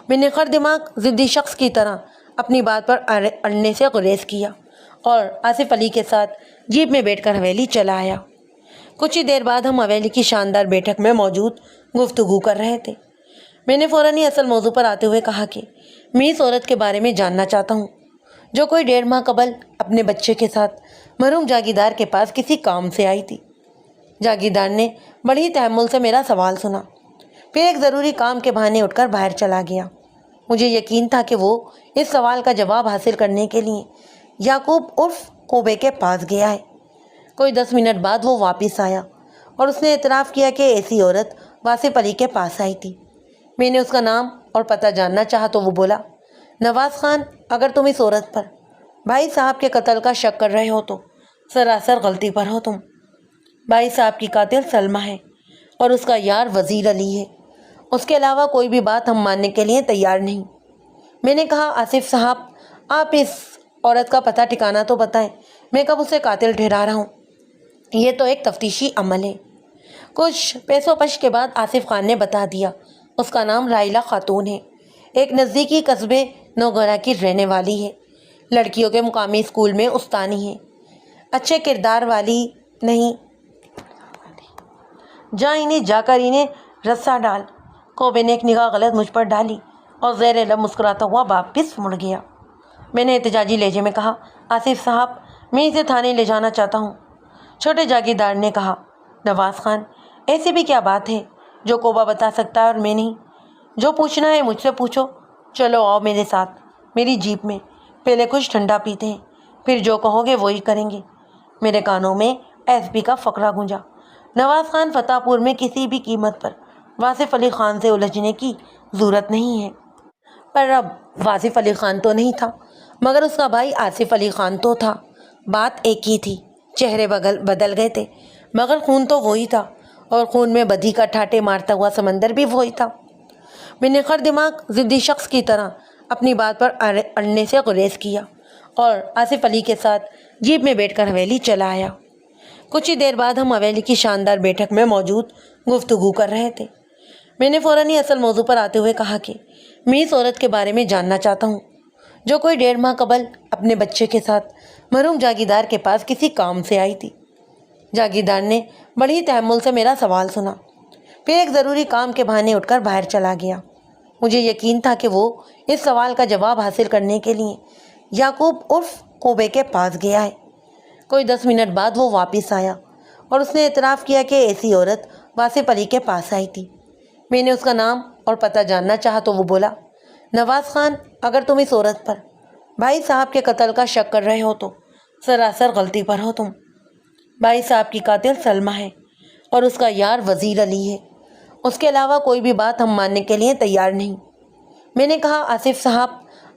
A: میں نے خر دماغ ضدی شخص کی طرح اپنی بات پر اڑنے سے گریز کیا اور آصف علی کے ساتھ جیپ میں بیٹھ کر حویلی چلا آیا۔ کچھ ہی دیر بعد ہم حویلی کی شاندار بیٹھک میں موجود گفتگو کر رہے تھے۔ میں نے فوراً ہی اصل موضوع پر آتے ہوئے کہا کہ میں اس عورت کے بارے میں جاننا چاہتا ہوں جو کوئی 1.5 ماہ قبل اپنے بچے کے ساتھ مرحوم جاگیردار کے پاس کسی کام سے آئی تھی۔ جاگیردار نے بڑی تحمل سے میرا سوال سنا، پھر ایک ضروری کام کے بہانے اٹھ کر باہر چلا گیا۔ مجھے یقین تھا کہ وہ اس سوال کا جواب حاصل کرنے کے لیے یعقوب عرف کوبے کے پاس گیا ہے۔ کوئی 10 منٹ بعد وہ واپس آیا اور اس نے اعتراف کیا کہ ایسی عورت واصف علی کے پاس آئی تھی۔ میں نے اس کا نام اور پتہ جاننا چاہا تو وہ بولا، نواز خان، اگر تم اس عورت پر بھائی صاحب کے قتل کا شک کر رہے ہو تو سراسر غلطی پر ہو تم۔ بھائی صاحب کی قاتل سلمہ ہے اور اس کا یار وزیر علی ہے۔ اس کے علاوہ کوئی بھی بات ہم ماننے کے لیے تیار نہیں۔ میں نے کہا، آصف صاحب، آپ اس عورت کا پتہ ٹھکانہ تو بتائیں، میں کب اسے قاتل ٹھہرا رہا ہوں؟ یہ تو ایک تفتیشی عمل ہے۔ کچھ پیش و پش کے بعد آصف خان نے بتا دیا، اس کا نام رائلہ خاتون ہے، ایک نزدیکی قصبے نوگرہ کی رہنے والی ہے، لڑکیوں کے مقامی اسکول میں استانی ہے، اچھے کردار والی نہیں، جا کر انہیں رسا ڈال۔ کوبے نے ایک نگاہ غلط مجھ پر ڈالی اور زیر لب مسکراتا ہوا واپس مڑ گیا۔ میں نے احتجاجی لہجے میں کہا، آصف صاحب، میں اسے تھانے لے جانا چاہتا ہوں۔ چھوٹے جاگیردار نے کہا، نواز خان، ایسی بھی کیا بات ہے جو کوبا بتا سکتا ہے اور میں نہیں؟ جو پوچھنا ہے مجھ سے پوچھو۔ چلو آؤ میرے ساتھ میری جیپ میں، پہلے کچھ ٹھنڈا پیتے ہیں، پھر جو کہو گے وہی کریں گے۔ میرے کانوں میں ایس پی کا فقرہ گونجا۔ نواز خان، فتح پور میں کسی بھی قیمت پر واصف علی خان سے الجھنے کی ضرورت نہیں ہے۔ پر اب واصف علی خان تو نہیں تھا، مگر اس کا بھائی آصف علی خان تو تھا۔ بات ایک ہی تھی، چہرے بدل گئے تھے، مگر خون تو وہی تھا، اور خون میں بدی کا ٹھاٹے مارتا ہوا سمندر بھی وہی تھا۔ میں نے خر دماغ ضدی شخص کی طرح اپنی بات پر اڑنے سے گریز کیا اور آصف علی کے ساتھ جیپ میں بیٹھ کر حویلی چلا آیا۔ کچھ ہی دیر بعد ہم حویلی کی شاندار بیٹھک میں موجود گفتگو کر رہے تھے۔ میں نے فوراً ہی اصل موضوع پر آتے ہوئے کہا کہ میں اس عورت کے بارے میں جاننا چاہتا ہوں جو کوئی 1.5 ماہ قبل اپنے بچے کے ساتھ مرحوم جاگیردار کے پاس کسی کام سے آئی تھی۔ جاگیردار نے بڑی تحمل سے میرا سوال سنا، پھر ایک ضروری کام کے بہانے اٹھ کر باہر چلا گیا۔ مجھے یقین تھا کہ وہ اس سوال کا جواب حاصل کرنے کے لیے یعقوب عرف کوبے کے پاس گیا ہے۔ کوئی 10 منٹ بعد وہ واپس آیا اور اس نے اعتراف کیا کہ ایسی عورت واصف علی کے پاس آئی تھی۔ میں نے اس کا نام اور پتہ جاننا چاہا تو وہ بولا، نواز خان، اگر تم اس عورت پر بھائی صاحب کے قتل کا شک کر رہے ہو تو سراسر غلطی پر ہو تم۔ بھائی صاحب کی قاتل سلمہ ہے اور اس کا یار وزیر علی ہے۔ اس کے علاوہ کوئی بھی بات ہم ماننے کے لیے تیار نہیں۔ میں نے کہا، آصف صاحب،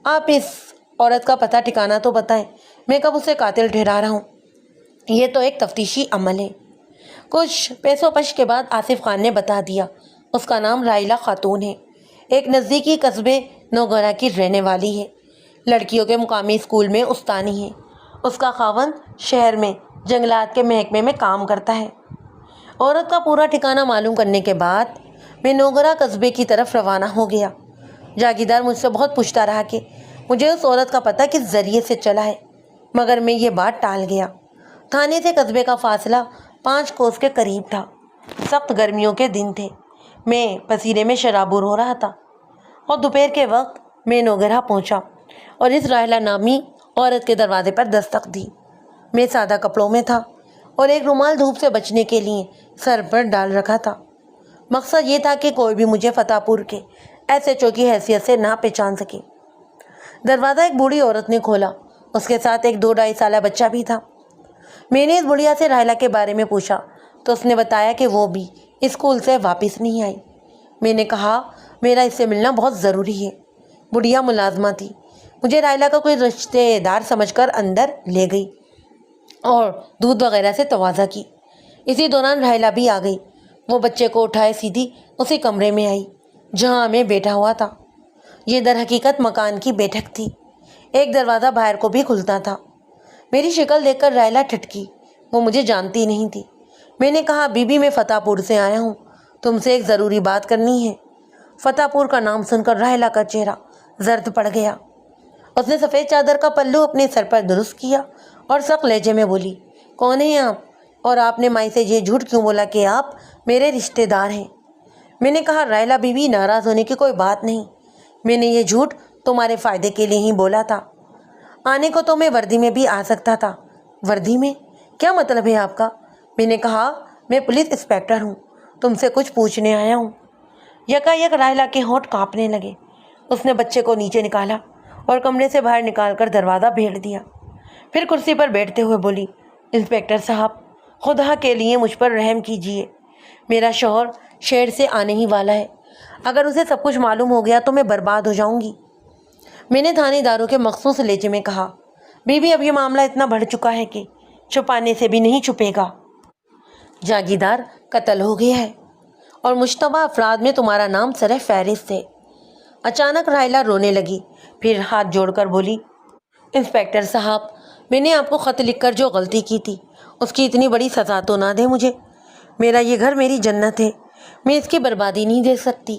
A: آپ اس عورت کا پتہ ٹھکانہ تو بتائیں، میں کب اسے قاتل ٹھہرا رہا ہوں؟ یہ تو ایک تفتیشی عمل ہے۔ کچھ پیش و پش کے بعد آصف خان نے بتا دیا، اس کا نام رائلہ خاتون ہے، ایک نزدیکی قصبے نوگرہ کی رہنے والی ہے، لڑکیوں کے مقامی اسکول میں استانی ہے، اس کا خاوند شہر میں جنگلات کے محکمے میں کام کرتا ہے۔ عورت کا پورا ٹھکانہ معلوم کرنے کے بعد میں نوگرہ قصبے کی طرف روانہ ہو گیا۔ جاگیردار مجھ سے بہت پوچھتا رہا کہ مجھے اس عورت کا پتہ کس ذریعے سے چلا ہے، مگر میں یہ بات ٹال گیا۔ تھانے سے قصبے کا فاصلہ 5 کوس کے قریب تھا۔ سخت گرمیوں کے دن تھے، میں پسینے میں شرابور ہو رہا تھا، اور دوپہر کے وقت میں نوگرہ پہنچا اور اس رائلہ نامی عورت کے دروازے پر دستک دی۔ میں سادہ کپڑوں میں تھا اور ایک رومال دھوپ سے بچنے کے لیے سر پر ڈال رکھا تھا۔ مقصد یہ تھا کہ کوئی بھی مجھے فتح پور کے ایس ایچ او کی حیثیت سے نہ پہچان سکے۔ دروازہ ایک بوڑھی عورت نے کھولا، اس کے ساتھ ایک 2-2.5 سالہ بچہ بھی تھا۔ میں نے اس بڑھیا سے راحلہ کے بارے میں پوچھا تو اس نے بتایا کہ وہ بھی اسکول سے واپس نہیں آئی۔ میں نے کہا میرا اس سے ملنا بہت ضروری ہے۔ بڑھیا ملازمہ تھی، مجھے راحلہ کا کوئی رشتے دار سمجھ کر اندر لے گئی اور دودھ وغیرہ سے تواضع کی۔ اسی دوران راحلہ بھی آ گئی۔ وہ بچے کو اٹھائے سیدھی اسی کمرے میں آئی جہاں میں بیٹھا ہوا تھا۔ یہ در حقیقت مکان کی بیٹھک تھی، ایک دروازہ باہر کو بھی کھلتا تھا۔ میری شکل دیکھ کر راحلہ ٹھٹکی، وہ مجھے جانتی نہیں تھی۔ میں نے کہا بی بی میں فتح پور سے آیا ہوں، تم سے ایک ضروری بات کرنی ہے۔ فتح پور کا نام سن کر راحلہ کا چہرہ زرد پڑ گیا۔ اس نے سفید چادر کا پلو اپنے سر پر درست کیا اور سخت لہجے میں بولی، کون ہیں آپ؟ اور آپ نے مائی سے یہ جھوٹ کیوں بولا کہ آپ میرے رشتے دار ہیں؟ میں نے کہا راحلہ بی بی ناراض ہونے کی کوئی بات نہیں، میں نے یہ جھوٹ تمہارے فائدے کے لیے ہی بولا تھا۔ آنے کو تو میں وردی میں بھی آ سکتا تھا۔ وردی میں؟ کیا مطلب ہے آپ کا؟ میں نے کہا میں پولیس انسپکٹر ہوں، تم سے کچھ پوچھنے آیا ہوں۔ یکایک راحلہ کے ہونٹ کانپنے لگے۔ اس نے بچے کو نیچے نکالا اور کمرے سے باہر نکال کر دروازہ بھیڑ دیا۔ پھر کرسی پر بیٹھتے ہوئے بولی، انسپکٹر صاحب خدا کے لیے مجھ پر رحم کیجیے، میرا شوہر شہر سے آنے ہی والا ہے، اگر اسے سب کچھ معلوم ہو گیا تو میں برباد ہو جاؤں گی۔ میں نے تھانے داروں کے مخصوص لہجے میں کہا، بی بی اب یہ معاملہ اتنا بڑھ چکا ہے کہ چھپانے سے بھی نہیں چھپے گا۔ جاگیردار قتل ہو گیا ہے اور مشتبہ افراد میں تمہارا نام سر فہرست ہے۔ اچانک راحلہ رونے لگی، پھر ہاتھ جوڑ کر بولی، انسپکٹر صاحب میں نے آپ کو خط لکھ کر جو غلطی کی تھی اس کی اتنی بڑی سزا تو نہ دے مجھے۔ میرا یہ گھر میری جنت ہے، میں اس کی بربادی نہیں دیکھ سکتی۔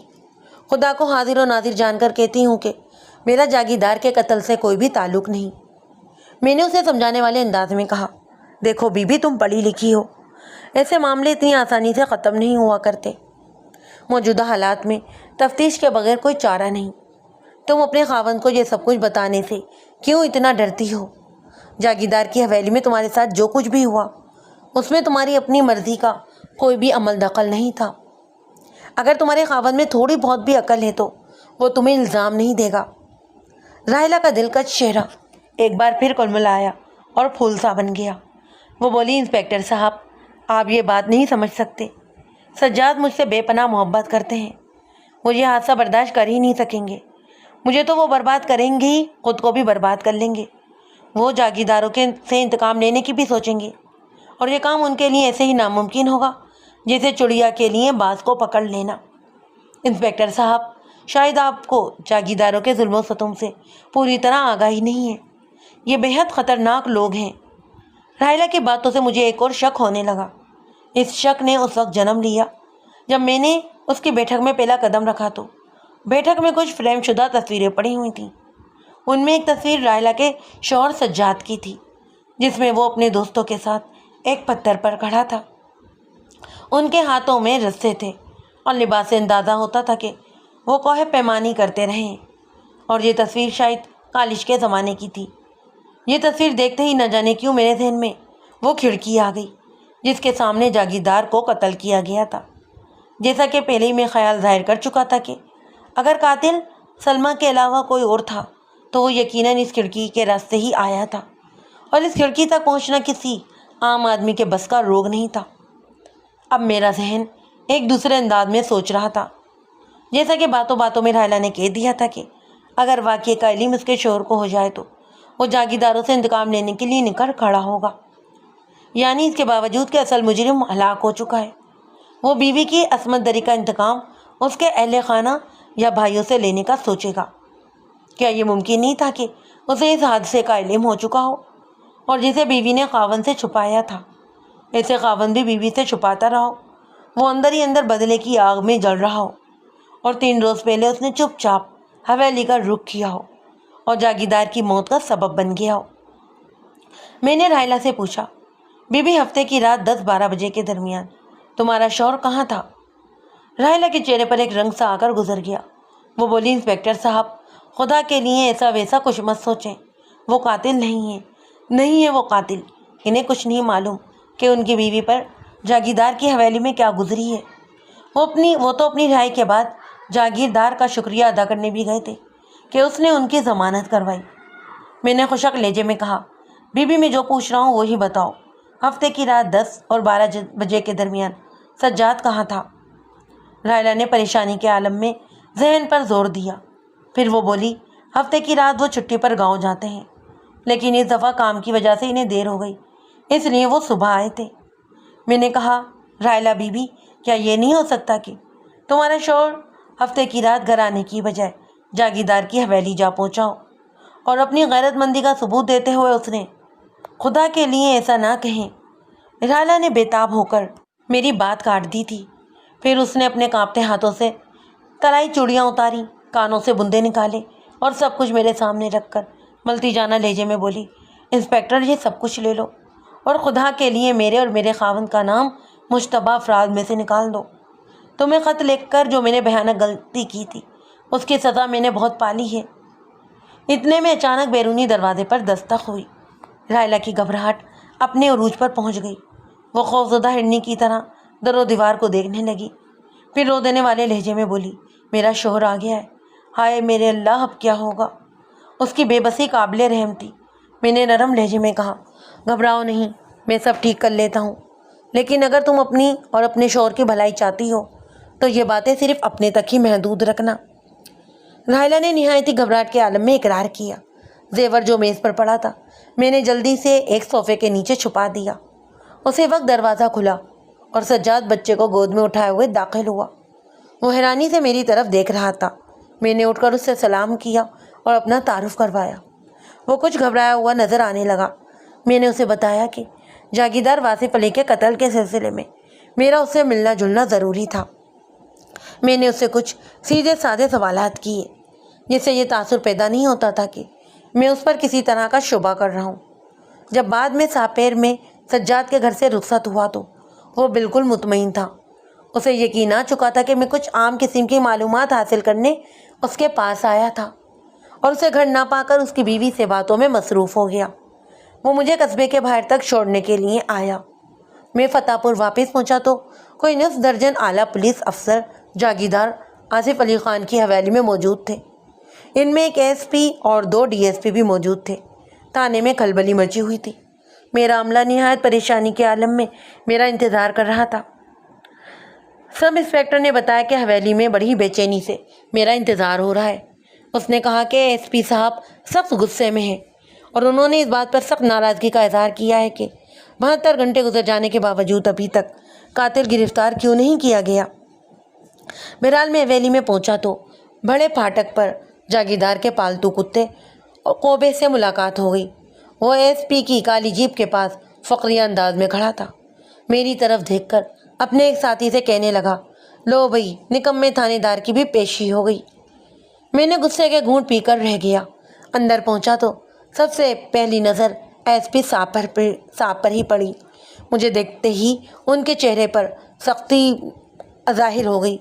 A: خدا کو حاضر و ناظر جان کر کہتی ہوں کہ میرا جاگیردار کے قتل سے کوئی بھی تعلق نہیں۔ میں نے اسے سمجھانے والے انداز میں کہا، دیکھو بی بی تم پڑھی لکھی ہو، ایسے معاملے اتنی آسانی سے ختم نہیں ہوا کرتے۔ موجودہ حالات میں تفتیش کے بغیر کوئی چارہ نہیں۔ تم اپنے خاوند کو یہ سب کچھ بتانے سے کیوں اتنا ڈرتی ہو؟ جاگیردار کی حویلی میں تمہارے ساتھ جو کچھ بھی ہوا اس میں تمہاری اپنی مرضی کا کوئی بھی عمل دخل نہیں تھا۔ اگر تمہارے خاوند میں تھوڑی بہت بھی عقل ہے تو وہ تمہیں الزام نہیں دے گا۔ راحلہ کا دلکش چہرہ ایک بار پھر کلملایا اور پھول سا بن گیا۔ وہ بولی، انسپکٹر صاحب آپ یہ بات نہیں سمجھ سکتے، سجاد مجھ سے بے پناہ محبت کرتے ہیں، وہ یہ حادثہ برداشت کر ہی نہیں سکیں گے۔ مجھے تو وہ برباد کریں گے ہی، خود کو بھی برباد کر لیں گے۔ وہ جاگیرداروں کے سے انتقام لینے کی بھی سوچیں گے اور یہ کام ان کے لیے ایسے ہی ناممکن ہوگا جیسے چڑیا کے لیے باز کو پکڑ لینا۔ انسپکٹر صاحب شاید آپ کو جاگیرداروں کے ظلم و ستم سے پوری طرح آگاہی نہیں ہے، یہ بے حد خطرناک لوگ ہیں۔ راحلہ کی باتوں سے مجھے ایک اور شک ہونے لگا۔ اس شک نے اس وقت جنم لیا جب میں نے اس کی بیٹھک میں پہلا قدم رکھا تو بیٹھک میں کچھ فریم شدہ تصویریں پڑی ہوئی تھیں۔ ان میں ایک تصویر راحلہ کے شوہر سجاد کی تھی جس میں وہ اپنے دوستوں کے ساتھ ایک پتھر پر کھڑا تھا۔ ان کے ہاتھوں میں رسے تھے اور لباس سے اندازہ ہوتا تھا کہ وہ کوہ پیمانی کرتے رہے، اور یہ تصویر شاید کالج کے زمانے کی تھی۔ یہ تصویر دیکھتے ہی نہ جانے کیوں میرے ذہن میں وہ کھڑکی آ گئی جس کے سامنے جاگیردار کو قتل کیا گیا تھا۔ جیسا کہ پہلے ہی میں خیال ظاہر کر چکا تھا کہ اگر قاتل سلمہ کے علاوہ کوئی اور تھا تو وہ یقیناً اس کھڑکی کے راستے ہی آیا تھا، اور اس کھڑکی تک پہنچنا کسی عام آدمی کے بس کا روگ نہیں تھا۔ اب میرا ذہن ایک دوسرے انداز میں سوچ رہا تھا۔ جیسا کہ باتوں باتوں میں راحلہ نے کہہ دیا تھا کہ اگر واقعے کا علم اس کے شوہر کو ہو جائے تو وہ جاگیرداروں سے انتقام لینے کے لیے نکل کھڑا ہوگا، یعنی اس کے باوجود کہ اصل مجرم ہلاک ہو چکا ہے وہ بیوی کی عصمت دری کا انتقام اس کے اہل خانہ یا بھائیوں سے لینے کا سوچے گا۔ کیا یہ ممکن نہیں تھا کہ اسے اس حادثے کا علم ہو چکا ہو، اور جسے بیوی نے خاوند سے چھپایا تھا ایسے خاوند بھی بیوی سے چھپاتا رہا ہو، وہ اندر ہی اندر بدلے کی آگ میں جل رہا ہو، اور 3 روز پہلے اس نے چپ چاپ حویلی کا رخ کیا ہو اور جاگیردار کی موت کا سبب بن گیا ہو۔ میں نے راحلہ سے پوچھا، بی بی ہفتے کی رات 10-12 بجے کے درمیان تمہارا شوہر کہاں تھا؟ راحلہ کے چہرے پر ایک رنگ سا آ کر گزر گیا۔ وہ بولی، انسپکٹر صاحب خدا کے لیے ایسا ویسا کچھ مت سوچیں، وہ قاتل نہیں ہے وہ قاتل۔ انہیں کچھ نہیں معلوم کہ ان کی بیوی پر جاگیردار کی حویلی میں کیا گزری ہے۔ وہ تو اپنی رہائی کے بعد جاگیردار کا شکریہ ادا کرنے بھی گئے تھے کہ اس نے ان کی ضمانت کروائی۔ میں نے خوشک لہجے میں کہا، بی بی میں جو پوچھ رہا ہوں وہی بتاؤ، ہفتے کی رات 10 اور 12 بجے کے درمیان سجاد کہاں تھا؟ رائلا نے پریشانی کے عالم میں ذہن پر زور دیا۔ پھر وہ بولی، ہفتے کی رات وہ چھٹی پر گاؤں جاتے ہیں، لیکن اس دفعہ کام کی وجہ سے انہیں دیر ہو گئی، اس لیے وہ صبح آئے تھے۔ میں نے کہا، رائلا بی بی، کیا یہ نہیں ہو سکتا کہ تمہارا شوہر ہفتے کی رات گھر آنے کی بجائے جاگیردار کی حویلی جا پہنچا ہو؟ اور اپنی غیرت مندی کا ثبوت دیتے ہوئے اس نے، خدا کے لیے ایسا نہ کہیں۔ رائلا نے بےتاب ہو کر میری بات کاٹ دی تھی۔ پھر اس نے اپنے کانپتے ہاتھوں سے کلائی چوڑیاں اتاری، کانوں سے بندے نکالے اور سب کچھ میرے سامنے رکھ کر ملتی جانا لہجے میں بولی، انسپکٹر یہ سب کچھ لے لو اور خدا کے لیے میرے اور میرے خاوند کا نام مشتبہ افراد میں سے نکال دو۔ تمہیں خط لکھ کر جو میں نے بھیانک غلطی کی تھی اس کی سزا میں نے بہت پالی ہے۔ اتنے میں اچانک بیرونی دروازے پر دستک ہوئی۔ رائلا کی گھبراہٹ اپنے عروج پر پہنچ گئی۔ وہ خوفزدہ ہرنی کی طرح در و دیوار کو دیکھنے لگی، پھر رو دینے والے لہجے میں بولی، میرا شوہر آ گیا ہے، ہائے میرے اللہ اب کیا ہوگا؟ اس کی بے بسی قابل رحم تھی۔ میں نے نرم لہجے میں کہا، گھبراؤ نہیں، میں سب ٹھیک کر لیتا ہوں، لیکن اگر تم اپنی اور اپنے شوہر کی بھلائی چاہتی ہو تو یہ باتیں صرف اپنے تک ہی محدود رکھنا۔ رائلا نے نہایت گھبراہٹ کے عالم میں اقرار کیا۔ زیور جو میز پر پڑا تھا میں نے جلدی سے ایک صوفے کے نیچے چھپا دیا۔ اسی وقت دروازہ کھلا اور سجاد بچے کو گود میں اٹھائے ہوئے داخل ہوا۔ وہ حیرانی سے میری طرف دیکھ رہا تھا۔ میں نے اٹھ کر اس سے سلام کیا اور اپنا تعارف کروایا۔ وہ کچھ گھبرایا ہوا نظر آنے لگا۔ میں نے اسے بتایا کہ جاگیردار واصف علی کے قتل کے سلسلے میں میرا اس سے ملنا جلنا ضروری تھا۔ میں نے اس سے کچھ سیدھے سادے سوالات کیے جس سے یہ تاثر پیدا نہیں ہوتا تھا کہ میں اس پر کسی طرح کا شبہ کر رہا ہوں۔ جب بعد میں ساپیر میں سجاد کے گھر سے رخصت ہوا تو وہ بالکل مطمئن تھا۔ اسے یقین آ چکا تھا کہ میں کچھ عام قسم کی معلومات حاصل کرنے اس کے پاس آیا تھا اور اسے گھر نہ پا کر اس کی بیوی سے باتوں میں مصروف ہو گیا۔ وہ مجھے قصبے کے باہر تک چھوڑنے کے لیے آیا۔ میں فتح پور واپس پہنچا تو کوئی 9 درجن اعلیٰ پولیس افسر جاگیردار آصف علی خان کی حویلی میں موجود تھے۔ ان میں ایک ایس پی اور 2 ڈی ایس پی بھی موجود تھے۔ تھانے میں کھلبلی مچی ہوئی تھی۔ میرا عملہ نہایت پریشانی کے عالم میں میرا انتظار کر رہا تھا۔ سب انسپکٹر نے بتایا کہ حویلی میں بڑی بے چینی سے میرا انتظار ہو رہا ہے۔ اس نے کہا کہ ایس پی صاحب سخت غصے میں ہیں اور انہوں نے اس بات پر سخت ناراضگی کا اظہار کیا ہے کہ 72 گھنٹے گزر جانے کے باوجود ابھی تک قاتل گرفتار کیوں نہیں کیا گیا۔ بہرحال میں حویلی میں پہنچا تو بڑے پھاٹک پر جاگیردار کے پالتو کتے کوبے سے ملاقات ہو گئی۔ وہ ایس پی کی کالی جیپ کے پاس فقریہ انداز میں کھڑا تھا۔ میری طرف دیکھ کر اپنے ایک ساتھی سے کہنے لگا، لو بھئی، نکمے تھانے دار کی بھی پیشی ہو گئی۔ میں نے غصے کے گھونٹ پی کر رہ گیا۔ اندر پہنچا تو سب سے پہلی نظر ایس پی صاحب پر ہی پڑی۔ مجھے دیکھتے ہی ان کے چہرے پر سختی ظاہر ہو گئی۔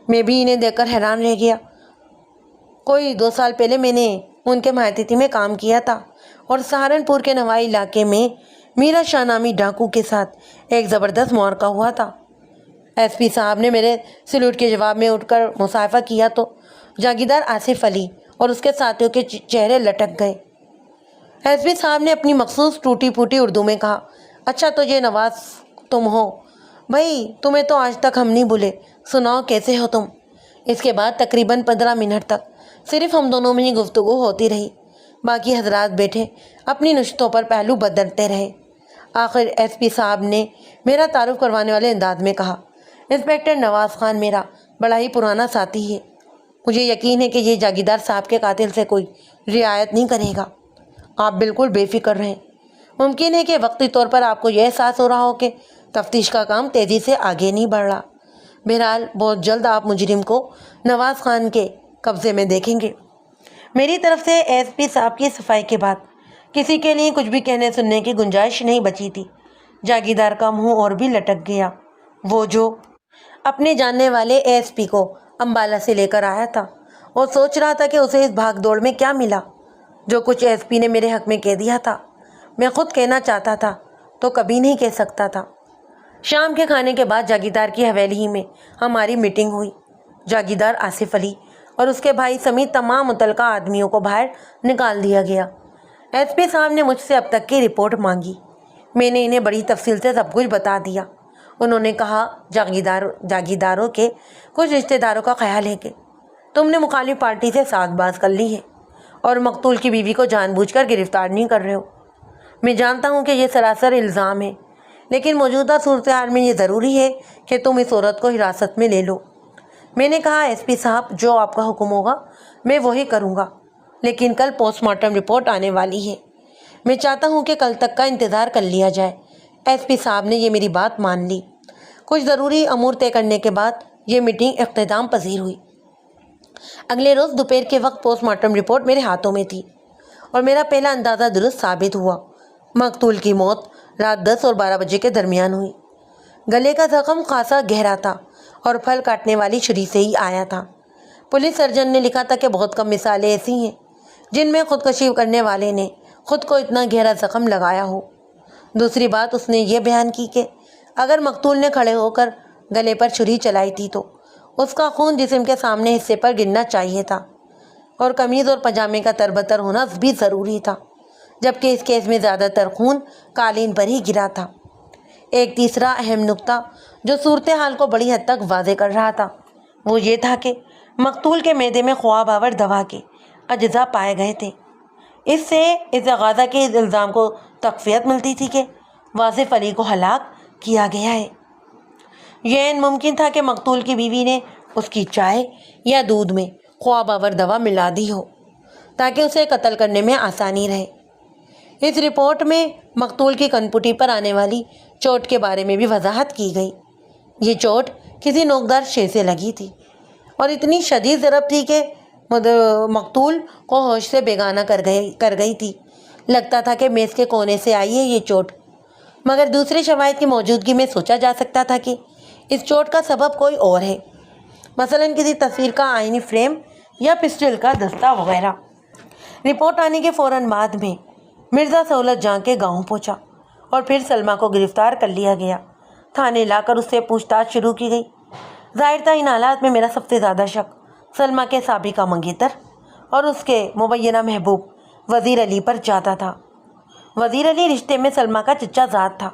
A: میں بھی انہیں دیکھ کر حیران رہ گیا۔ کوئی 2 سال پہلے میں نے ان کے ماتحتی میں کام کیا تھا اور سہارنپور کے نوائی علاقے میں میرا شاہ نامی ڈاکو کے ساتھ ایک زبردست معرکہ ہوا تھا۔ ایس پی صاحب نے میرے سلوٹ کے جواب میں اٹھ کر مصافحہ کیا تو جاگیردار آصف علی اور اس کے ساتھیوں کے چہرے لٹک گئے۔ ایس پی صاحب نے اپنی مخصوص ٹوٹی پھوٹی اردو میں کہا، اچھا تو یہ نواز تم ہو؟ بھائی تمہیں تو آج تک ہم نہیں بھولے، سناؤ کیسے ہو تم؟ اس کے بعد تقریباً 15 منٹ تک صرف ہم دونوں میں ہی گفتگو ہوتی رہی۔ باقی حضرات بیٹھے اپنی نشستوں پر پہلو بدلتے رہے۔ آخر ایس پی صاحب نے میرا تعارف کروانے والے انداز میں کہا، انسپکٹر نواز خان میرا بڑا ہی پرانا ساتھی ہے۔ مجھے یقین ہے کہ یہ جاگیردار صاحب کے قاتل سے کوئی رعایت نہیں کرے گا۔ آپ بالکل بے فکر رہیں۔ ممکن ہے کہ وقتی طور پر آپ کو یہ احساس ہو رہا ہو کہ تفتیش کا کام تیزی سے آگے نہیں بڑھ رہا۔ بہرحال بہت جلد آپ مجرم کو نواز خان کے قبضے میں دیکھیں گے۔ میری طرف سے ایس پی صاحب کی صفائی کے بعد کسی کے لیے کچھ بھی کہنے سننے کی گنجائش نہیں بچی تھی۔ جاگیردار کا منہ اور بھی لٹک گیا۔ وہ جو اپنے جاننے والے ایس پی کو امبالہ سے لے کر آیا تھا، وہ سوچ رہا تھا کہ اسے اس بھاگ دوڑ میں کیا ملا۔ جو کچھ ایس پی نے میرے حق میں کہہ دیا تھا، میں خود کہنا چاہتا تھا تو کبھی نہیں کہہ سکتا تھا۔ شام کے کھانے کے بعد جاگیردار کی حویلی ہی میں ہماری میٹنگ ہوئی۔ جاگیردار آصف علی اور اس کے بھائی سمیت تمام متعلقہ آدمیوں کو باہر نکال دیا گیا۔ ایس پی صاحب نے مجھ سے اب تک کی رپورٹ مانگی۔ میں نے انہیں بڑی تفصیل سے سب کچھ بتا دیا۔ انہوں نے کہا، جاگیرداروں کے کچھ رشتہ داروں کا خیال ہے کہ تم نے مخالف پارٹی سے ساز باز کر لی ہے اور مقتول کی بیوی کو جان بوجھ کر گرفتار نہیں کر رہے ہو۔ میں جانتا ہوں کہ یہ سراسر الزام ہے، لیکن موجودہ صورتحال میں یہ ضروری ہے کہ تم اس عورت کو حراست میں لے لو۔ میں نے کہا، ایس پی صاحب، جو آپ کا حکم ہوگا میں وہی کروں گا، لیکن کل پوسٹ مارٹم رپورٹ آنے والی ہے۔ میں چاہتا ہوں کہ کل تک کا انتظار کر لیا جائے۔ ایس پی صاحب نے یہ میری بات مان لی۔ کچھ ضروری امور طے کرنے کے بعد یہ میٹنگ اختتام پذیر ہوئی۔ اگلے روز دوپہر کے وقت پوسٹ مارٹم رپورٹ میرے ہاتھوں میں تھی اور میرا پہلا اندازہ درست ثابت ہوا۔ مقتول کی موت رات 10 اور 12 بجے کے درمیان ہوئی۔ گلے کا زخم خاصا گہرا تھا اور پھل کاٹنے والی چھری سے ہی آیا تھا۔ پولیس سرجن نے لکھا تھا کہ بہت کم مثالیں ایسی ہیں جن میں خودکشی کرنے والے نے خود کو اتنا گہرا زخم لگایا ہو۔ دوسری بات، اس نے یہ بیان کی کہ اگر مقتول نے کھڑے ہو کر گلے پر چھری چلائی تھی تو اس کا خون جسم کے سامنے حصے پر گرنا چاہیے تھا اور قمیض اور پاجامے کا تربتر ہونا بھی ضروری تھا، جبکہ اس کیس میں زیادہ تر خون قالین پر ہی گرا تھا۔ ایک تیسرا اہم نقطہ جو صورتحال کو بڑی حد تک واضح کر رہا تھا وہ یہ تھا کہ مقتول کے معدے میں خواب آور دوا کے اجزاء پائے گئے تھے۔ اس سے غازہ کے الزام کو تقویت ملتی تھی کہ واصف علی کو ہلاک کیا گیا ہے۔ یہ عین ممکن تھا کہ مقتول کی بیوی نے اس کی چائے یا دودھ میں خواب آور دوا ملا دی ہو تاکہ اسے قتل کرنے میں آسانی رہے۔ اس رپورٹ میں مقتول کی کنپٹی پر آنے والی چوٹ کے بارے میں بھی وضاحت کی گئی۔ یہ چوٹ کسی نوکدار شے سے لگی تھی اور اتنی شدید ضرب تھی کہ مقتول کو ہوش سے بیگانہ کر گئی تھی۔ لگتا تھا کہ میز کے کونے سے آئی ہے یہ چوٹ، مگر دوسرے شواہد کی موجودگی میں سوچا جا سکتا تھا کہ اس چوٹ کا سبب کوئی اور ہے، مثلاً کسی تصویر کا آئینی فریم یا پسٹل کا دستہ وغیرہ۔ رپورٹ آنے کے فوراً بعد میں مرزا سہولت جہاں کے گاؤں پہنچا اور پھر سلمیٰ کو گرفتار کر لیا گیا۔ تھانے لا کر اس سے پوچھ تاچھ شروع کی گئی۔ ظاہر تھا ان حالات میں میرا سب سے زیادہ شک سلمیٰ کے سابقہ منگیتر اور اس کے مبینہ محبوب وزیر علی پر جاتا تھا۔ وزیر علی رشتے میں سلمیٰ کا چچا زاد تھا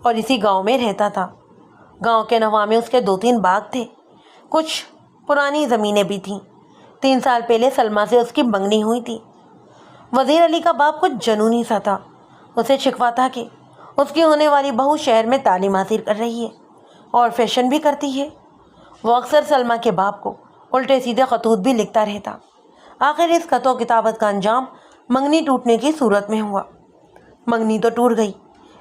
A: اور اسی گاؤں میں رہتا تھا۔ گاؤں کے نواح میں اس کے 2-3 باغ تھے، کچھ پرانی زمینیں بھی تھیں۔ 3 سال پہلے سلمیٰ سے اس کی منگنی ہوئی تھی۔ وزیر علی کا باپ کچھ جنونی سا تھا۔ اسے شکوہ تھا کہ اس کی ہونے والی بہو شہر میں تعلیم حاصل کر رہی ہے اور فیشن بھی کرتی ہے۔ وہ اکثر سلمیٰ کے باپ کو الٹے سیدھے خطوط بھی لکھتا رہتا۔ آخر اس خط و کتابت کا انجام منگنی ٹوٹنے کی صورت میں ہوا۔ منگنی تو ٹوٹ گئی،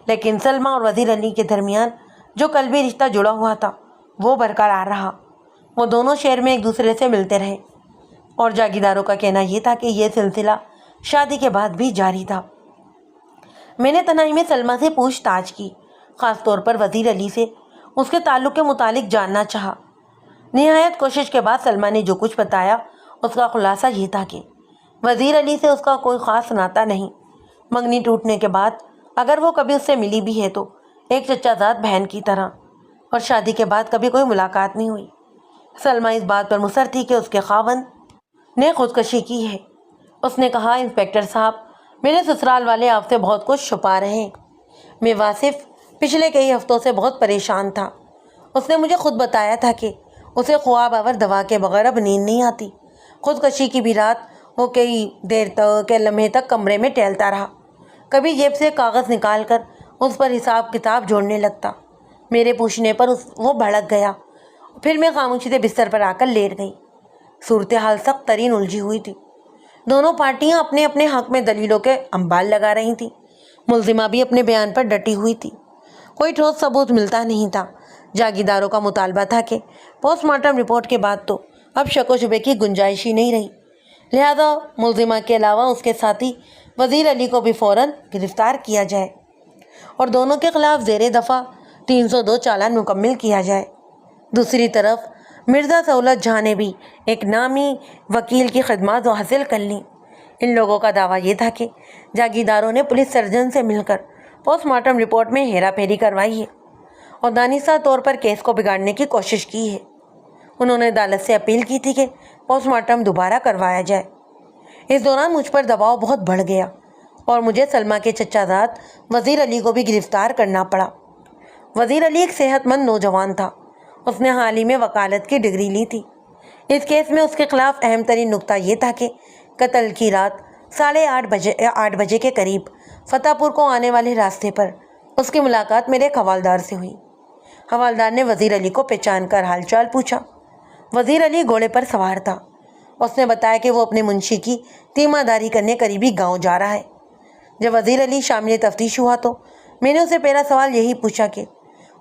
A: لیکن سلمیٰ اور وزیر علی کے درمیان جو قلبی رشتہ جڑا ہوا تھا وہ برقرار رہا۔ وہ دونوں شہر میں ایک دوسرے سے ملتے رہے اور جاگیرداروں کا کہنا یہ تھا کہ یہ سلسلہ شادی کے بعد بھی جاری تھا۔ میں نے تنہائی میں سلمیٰ سے پوچھ تاچھ کی، خاص طور پر وزیر علی سے اس کے تعلق کے متعلق جاننا چاہا۔ نہایت کوشش کے بعد سلمیٰ نے جو کچھ بتایا اس کا خلاصہ یہ تھا کہ وزیر علی سے اس کا کوئی خاص ناطہ نہیں۔ منگنی ٹوٹنے کے بعد اگر وہ کبھی اس سے ملی بھی ہے تو ایک چچا زاد بہن کی طرح، اور شادی کے بعد کبھی کوئی ملاقات نہیں ہوئی۔ سلمیٰ اس بات پر مصر تھی کہ اس کے خاوند نے خودکشی کی ہے۔ اس نے کہا، انسپکٹر صاحب، میرے سسرال والے آپ سے بہت کچھ چھپا رہے ہیں۔ میں واصف پچھلے کئی ہفتوں سے بہت پریشان تھا۔ اس نے مجھے خود بتایا تھا کہ اسے خواب آور دوا کے بغیر اب نیند نہیں آتی۔ خودکشی کی بھی رات وہ کئی دیر تک لمحے تک کمرے میں ٹہلتا رہا، کبھی جیب سے کاغذ نکال کر اس پر حساب کتاب جوڑنے لگتا۔ میرے پوچھنے پر وہ بھڑک گیا، پھر میں خاموشی سے بستر پر آ کر لیٹ گئی۔ صورتحال سخت ترین الجھی ہوئی تھی۔ دونوں پارٹیاں اپنے اپنے حق میں دلیلوں کے انبال لگا رہی تھیں۔ ملزمہ بھی اپنے بیان پر ڈٹی ہوئی تھی۔ کوئی ٹھوس ثبوت ملتا نہیں تھا۔ جاگیرداروں کا مطالبہ تھا کہ پوسٹ مارٹم رپورٹ کے بعد تو اب شک و شبے کی گنجائش ہی نہیں رہی، لہذا ملزمہ کے علاوہ اس کے ساتھی وزیر علی کو بھی فوراً گرفتار کیا جائے اور دونوں کے خلاف زیر دفعہ 302 چالان مکمل کیا جائے۔ دوسری طرف مرزا سہولت جہاں نے بھی ایک نامی وکیل کی خدمات حاصل کر لیں۔ ان لوگوں کا دعویٰ یہ تھا کہ جاگیرداروں نے پولیس سرجن سے مل کر پوسٹ مارٹم رپورٹ میں ہیرا پھیری کروائی ہے اور دانستہ طور پر کیس کو بگاڑنے کی کوشش کی ہے۔ انہوں نے عدالت سے اپیل کی تھی کہ پوسٹ مارٹم دوبارہ کروایا جائے۔ اس دوران مجھ پر دباؤ بہت بڑھ گیا اور مجھے سلمیٰ کے چچا زاد وزیر علی کو بھی گرفتار کرنا پڑا۔ وزیر علی ایک صحت مند نوجوان تھا۔ اس نے حال ہی میں وکالت کی ڈگری لی تھی۔ اس کیس میں اس کے خلاف اہم ترین نکتہ یہ تھا کہ قتل کی رات 8:30 بجے کے قریب فتح پور کو آنے والے راستے پر اس کی ملاقات میرے ایک حوالدار سے ہوئی۔ حوالدار نے وزیر علی کو پہچان کر حال چال پوچھا۔ وزیر علی گھوڑے پر سوار تھا۔ اس نے بتایا کہ وہ اپنے منشی کی تیمارداری کرنے قریبی گاؤں جا رہا ہے۔ جب وزیر علی شامل تفتیش ہوا تو میں نے اسے پہلا سوال یہی پوچھا کہ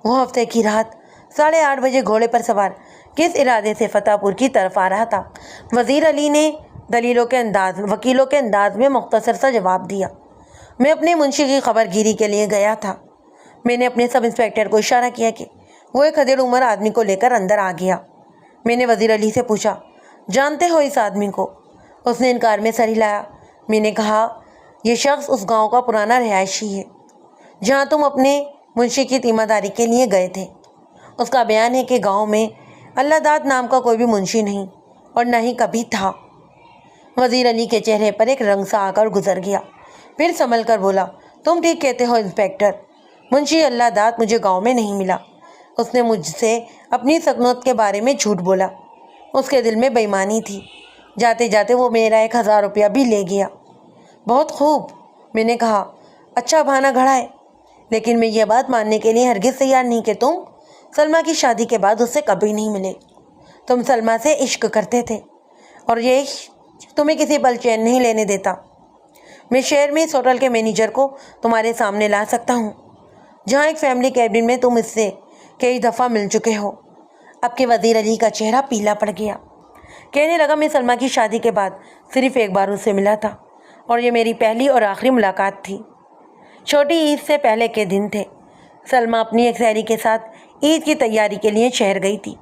A: وہ ہفتے کی رات 8:30 بجے گھوڑے پر سوار کس ارادے سے فتح پور کی طرف آ رہا تھا؟ وزیر علی نے وکیلوں کے انداز میں مختصر سا جواب دیا۔ میں اپنے منشی کی خبر گیری کے لیے گیا تھا۔ میں نے اپنے سب انسپیکٹر کو اشارہ کیا کہ وہ ایک حدیڑ عمر آدمی کو لے کر اندر آ گیا۔ میں نے وزیر علی سے پوچھا، جانتے ہو اس آدمی کو؟ اس نے انکار میں سر ہلایا۔ میں نے کہا، یہ شخص اس گاؤں کا پرانا رہائشی ہے جہاں تم اپنے منشی کی تیمارداری کے لیے گئے تھے۔ اس کا بیان ہے کہ گاؤں میں اللہ داد نام کا کوئی بھی منشی نہیں اور نہ ہی کبھی تھا۔ وزیر علی کے چہرے پر ایک رنگ سا آ کر گزر گیا، پھر سنبھل کر بولا، تم ٹھیک کہتے ہو انسپیکٹر، منشی اللہ داد مجھے گاؤں میں نہیں ملا۔ اس نے مجھ سے اپنی سکنوت کے بارے میں جھوٹ بولا۔ اس کے دل میں بے ایمانی تھی۔ جاتے جاتے وہ میرا 1000 روپیہ بھی لے گیا۔ بہت خوب، میں نے کہا، اچھا بہانہ گھڑا ہے، لیکن میں یہ بات ماننے کے لیے ہرگز تیار نہیں کہ تم سلمیٰ کی شادی کے بعد اس سے کبھی نہیں ملے۔ تم سلمیٰ سے عشق کرتے تھے اور یہ عشق تمہیں کسی پل چین نہیں لینے دیتا۔ میں شہر میں اس ہوٹل کے مینیجر کو تمہارے سامنے لا سکتا ہوں جہاں ایک فیملی کیبن میں تم اس سے کئی دفعہ مل چکے ہو۔ اب کہ وزیر علی کا چہرہ پیلا پڑ گیا، کہنے لگا، میں سلمیٰ کی شادی کے بعد صرف ایک بار اس سے ملا تھا اور یہ میری پہلی اور آخری ملاقات تھی۔ چھوٹی عید سے پہلے کے دن تھے۔ سلمیٰ اپنی ایک سہیلی کے ساتھ عید کی تیاری کے لیے شہر گئی تھی۔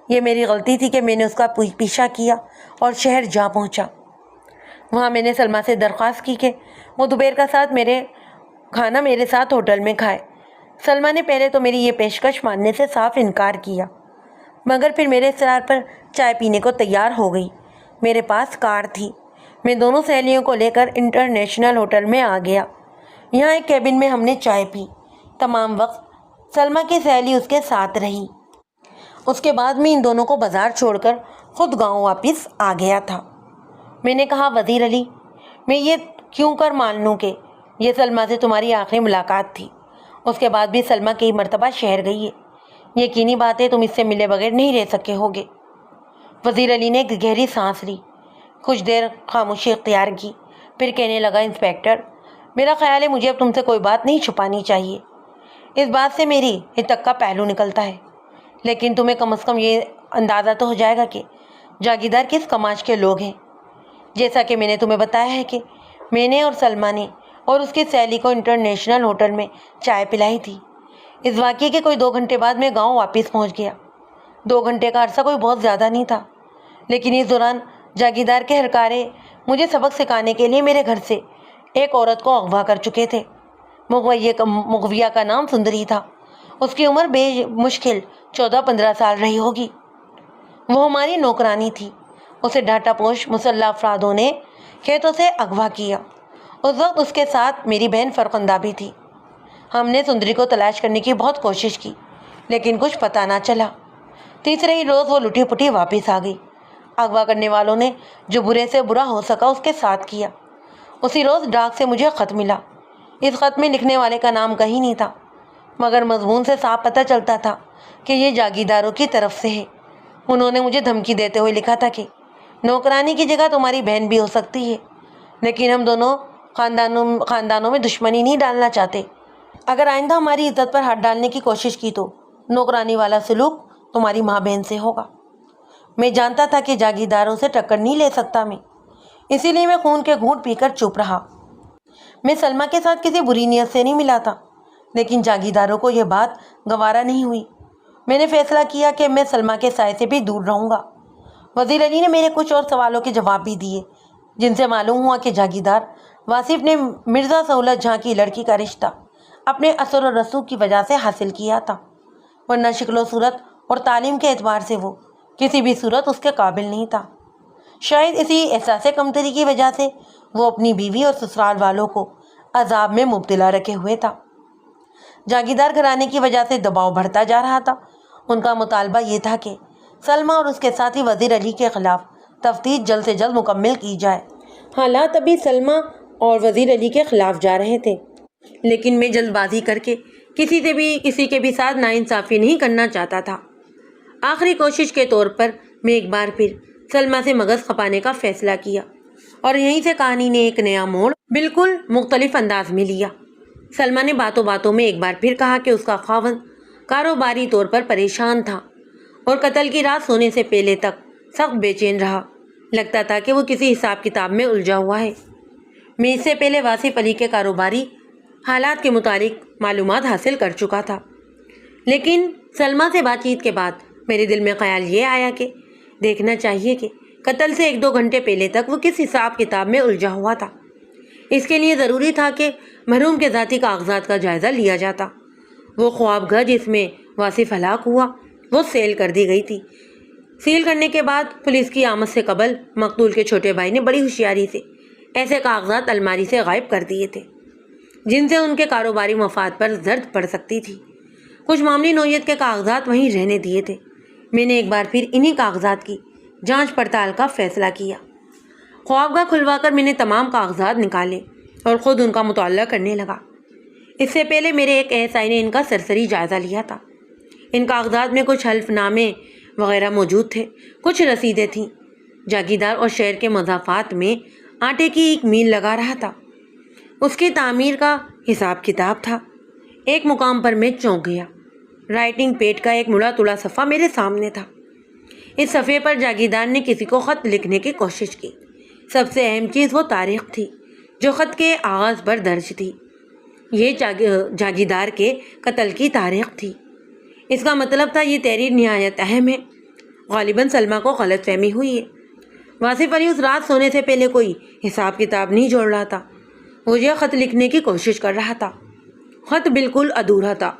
A: یہ میری غلطی تھی کہ میں نے اس کا پیچھا کیا اور شہر جا پہنچا۔ وہاں میں نے سلمیٰ سے درخواست کی کہ وہ دوپہر کا کھانا میرے ساتھ ہوٹل میں کھائے۔ سلمیٰ نے پہلے تو میری یہ پیشکش ماننے سے صاف انکار کیا، مگر پھر میرے اصرار پر چائے پینے کو تیار ہو گئی۔ میرے پاس کار تھی۔ میں دونوں سہیلیوں کو لے کر انٹرنیشنل ہوٹل میں آ گیا۔ یہاں ایک کیبن میں ہم نے چائے پی۔ تمام وقت سلمیٰ کی سہیلی اس کے ساتھ رہی۔ اس کے بعد میں ان دونوں کو بازار چھوڑ کر خود گاؤں واپس آ گیا تھا۔ میں نے کہا، وزیر علی، میں یہ کیوں کر مان لوں کہ یہ سلمیٰ سے تمہاری آخری ملاقات تھی؟ اس کے بعد بھی سلمیٰ کئی مرتبہ شہر گئی ہے۔ یقینی بات ہے تم اس سے ملے بغیر نہیں رہ سکے ہوگے۔ وزیر علی نے ایک گہری سانس لی، کچھ دیر خاموشی اختیار کی، پھر کہنے لگا، انسپیکٹر، میرا خیال ہے مجھے اب تم سے کوئی بات نہیں چھپانی چاہیے۔ اس بات سے میری ہتک کا پہلو نکلتا ہے، لیکن تمہیں کم از کم یہ اندازہ تو ہو جائے گا کہ جاگیردار کس کماج کے لوگ ہیں۔ جیسا کہ میں نے تمہیں بتایا ہے کہ میں نے اور سلمیٰ نے اور اس کی سہیلی کو انٹرنیشنل ہوٹل میں چائے پلائی تھی۔ اس واقعے کے کوئی 2 گھنٹے بعد میں گاؤں واپس پہنچ گیا۔ 2 گھنٹے کا عرصہ کوئی بہت زیادہ نہیں تھا، لیکن اس دوران جاگیردار کے ہرکارے مجھے سبق سکھانے کے لیے میرے گھر سے ایک عورت کو اغوا کر چکے تھے۔ مغویہ کا نام سندری تھا۔ اس کی عمر بے مشکل 14-15 سال رہی ہوگی۔ وہ ہماری نوکرانی تھی۔ اسے ڈھاٹا پوش مسلح افرادوں نے کھیتوں سے اغوا کیا۔ اس وقت اس کے ساتھ میری بہن فرخندہ بھی تھی۔ ہم نے سندری کو تلاش کرنے کی بہت کوشش کی، لیکن کچھ پتہ نہ چلا۔ تیسرے ہی روز وہ لٹی پٹی واپس آ گئی۔ اغوا کرنے والوں نے جو برے سے برا ہو سکا اس کے ساتھ کیا۔ اسی روز ڈاک سے مجھے خط ملا۔ اس خط میں لکھنے والے کا نام کہیں نہیں تھا، مگر مضمون سے صاف پتہ چلتا تھا کہ یہ جاگیرداروں کی طرف سے ہے۔ انہوں نے مجھے دھمکی دیتے ہوئے لکھا تھا کہ نوکرانی کی جگہ تمہاری بہن بھی ہو سکتی ہے، لیکن ہم دونوں خاندانوں میں دشمنی نہیں ڈالنا چاہتے۔ اگر آئندہ ہماری عزت پر ہاتھ ڈالنے کی کوشش کی تو نوکرانی والا سلوک تمہاری ماں بہن سے ہوگا۔ میں جانتا تھا کہ جاگیرداروں سے ٹکر نہیں لے سکتا میں، اسی لیے میں خون کے گھونٹ پی کر چپ رہا۔ میں سلمیٰ کے ساتھ کسی بری نیت سے نہیں ملا تھا، لیکن جاگیرداروں کو یہ بات گوارا نہیں ہوئی۔ میں نے فیصلہ کیا کہ میں سلمیٰ کے سائے سے بھی دور رہوں گا۔ وزیر علی نے میرے کچھ اور سوالوں کے جواب بھی دیے، جن سے معلوم ہوا کہ جاگیردار واصف نے مرزا سہولت جہاں کی لڑکی کا رشتہ اپنے اثر و رسوخ کی وجہ سے حاصل کیا تھا، ورنہ شکل و صورت اور تعلیم کے اعتبار سے وہ کسی بھی صورت اس کے قابل نہیں تھا۔ شاید اسی احساس کمتری کی وجہ سے وہ اپنی بیوی اور سسرال والوں کو عذاب میں مبتلا رکھے ہوئے تھا۔ جاگیردار گھرانے کی وجہ سے دباؤ بڑھتا جا رہا تھا۔ ان کا مطالبہ یہ تھا کہ سلمہ اور اس کے ساتھی وزیر علی کے خلاف تفتیش جلد سے جلد مکمل کی جائے۔ حالات ابھی سلمہ اور وزیر علی کے خلاف جا رہے تھے، لیکن میں جلد بازی کر کے کسی کے بھی ساتھ ناانصافی نہیں کرنا چاہتا تھا۔ آخری کوشش کے طور پر میں ایک بار پھر سلمہ سے مغز کھپانے کا فیصلہ کیا، اور یہیں سے کہانی نے ایک نیا موڑ بالکل مختلف انداز میں لیا۔ سلمہ نے باتوں باتوں میں ایک بار پھر کہا کہ اس کا خاوند کاروباری طور پر پریشان تھا اور قتل کی رات سونے سے پہلے تک سخت بے چین رہا۔ لگتا تھا کہ وہ کسی حساب کتاب میں الجھا ہوا ہے۔ میں اس سے پہلے واصف علی کے کاروباری حالات کے متعلق معلومات حاصل کر چکا تھا، لیکن سلمہ سے بات چیت کے بعد میرے دل میں خیال یہ آیا کہ دیکھنا چاہیے کہ قتل سے 1-2 گھنٹے پہلے تک وہ کس حساب کتاب میں الجھا ہوا تھا۔ اس کے لیے ضروری تھا کہ مرحوم کے ذاتی کاغذات کا جائزہ لیا جاتا۔ وہ خوابگاہ جس میں واصف ہلاک ہوا وہ سیل کر دی گئی تھی۔ سیل کرنے کے بعد پولیس کی آمد سے قبل مقتول کے چھوٹے بھائی نے بڑی ہوشیاری سے ایسے کاغذات الماری سے غائب کر دیے تھے جن سے ان کے کاروباری مفاد پر زرد پڑ سکتی تھی۔ کچھ معمولی نوعیت کے کاغذات وہیں رہنے دیے تھے۔ میں نے ایک بار پھر انہی کاغذات کی جانچ پڑتال کا فیصلہ کیا۔ خوابگاہ کھلوا کر میں نے تمام کاغذات نکالے اور خود ان کا مطالعہ کرنے لگا۔ اس سے پہلے میرے ایک ASI نے ان کا سرسری جائزہ لیا تھا۔ ان کاغذات میں کچھ حلف نامے وغیرہ موجود تھے، کچھ رسیدیں تھیں۔ جاگیردار اور شہر کے مضافات میں آٹے کی ایک میل لگا رہا تھا، اس کی تعمیر کا حساب کتاب تھا۔ ایک مقام پر میں چونک گیا۔ رائٹنگ پیڈ کا ایک مڑا توڑا صفحہ میرے سامنے تھا۔ اس صفحے پر جاگیردار نے کسی کو خط لکھنے کی کوشش کی۔ سب سے اہم چیز وہ تاریخ تھی جو خط کے آغاز پر درج تھی۔ یہ جاگیردار کے قتل کی تاریخ تھی۔ اس کا مطلب تھا یہ تحریر نہایت اہم ہے۔ غالباً سلمہ کو غلط فہمی ہوئی ہے۔ واصف علی اس رات سونے سے پہلے کوئی حساب کتاب نہیں جوڑ رہا تھا، وہ یہ خط لکھنے کی کوشش کر رہا تھا۔ خط بالکل ادھورا تھا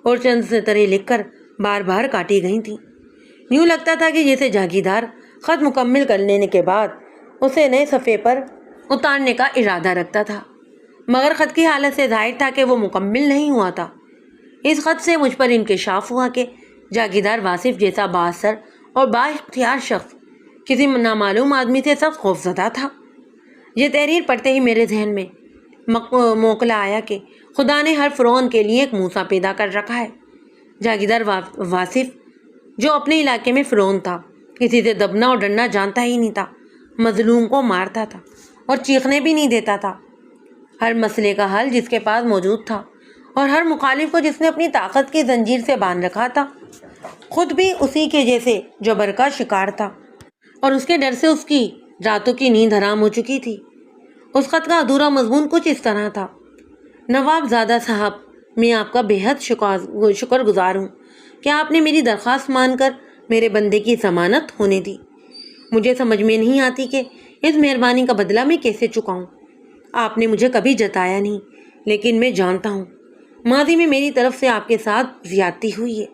A: اور چند سطریں لکھ کر بار بار کاٹی گئی تھیں۔ یوں لگتا تھا کہ جیسے جاگیردار خط مکمل کر لینے کے بعد اسے نئے صفحے پر اتارنے کا ارادہ رکھتا تھا، مگر خط کی حالت سے ظاہر تھا کہ وہ مکمل نہیں ہوا تھا۔ اس خط سے مجھ پر انکشاف ہوا کہ جاگیردار واصف جیسا بااثر اور با اختیار شخص کسی نامعلوم آدمی سے سخت خوفزدہ تھا۔ یہ تحریر پڑھتے ہی میرے ذہن میں موقلا آیا کہ خدا نے ہر فرعون کے لیے ایک موسیٰ پیدا کر رکھا ہے۔ جاگیردار واصف جو اپنے علاقے میں فرعون تھا، کسی سے دبنا اور ڈرنا جانتا ہی نہیں تھا، مظلوم کو مارتا تھا اور چیخنے بھی نہیں دیتا تھا۔ ہر مسئلے کا حل جس کے پاس موجود تھا اور ہر مخالف کو جس نے اپنی طاقت کی زنجیر سے باندھ رکھا تھا، خود بھی اسی کے جیسے جبر کا شکار تھا، اور اس کے ڈر سے اس کی راتوں کی نیند حرام ہو چکی تھی۔ اس خط کا ادھورا مضمون کچھ اس طرح تھا: نواب زادہ صاحب، میں آپ کا بے حد شکر گزار ہوں کہ آپ نے میری درخواست مان کر میرے بندے کی ضمانت ہونے دی۔ مجھے سمجھ میں نہیں آتی کہ اس مہربانی کا بدلہ میں کیسے چکاؤں۔ آپ نے مجھے کبھی جتایا نہیں، لیکن میں جانتا ہوں ماضی میں میری طرف سے آپ کے ساتھ زیادتی ہوئی ہے،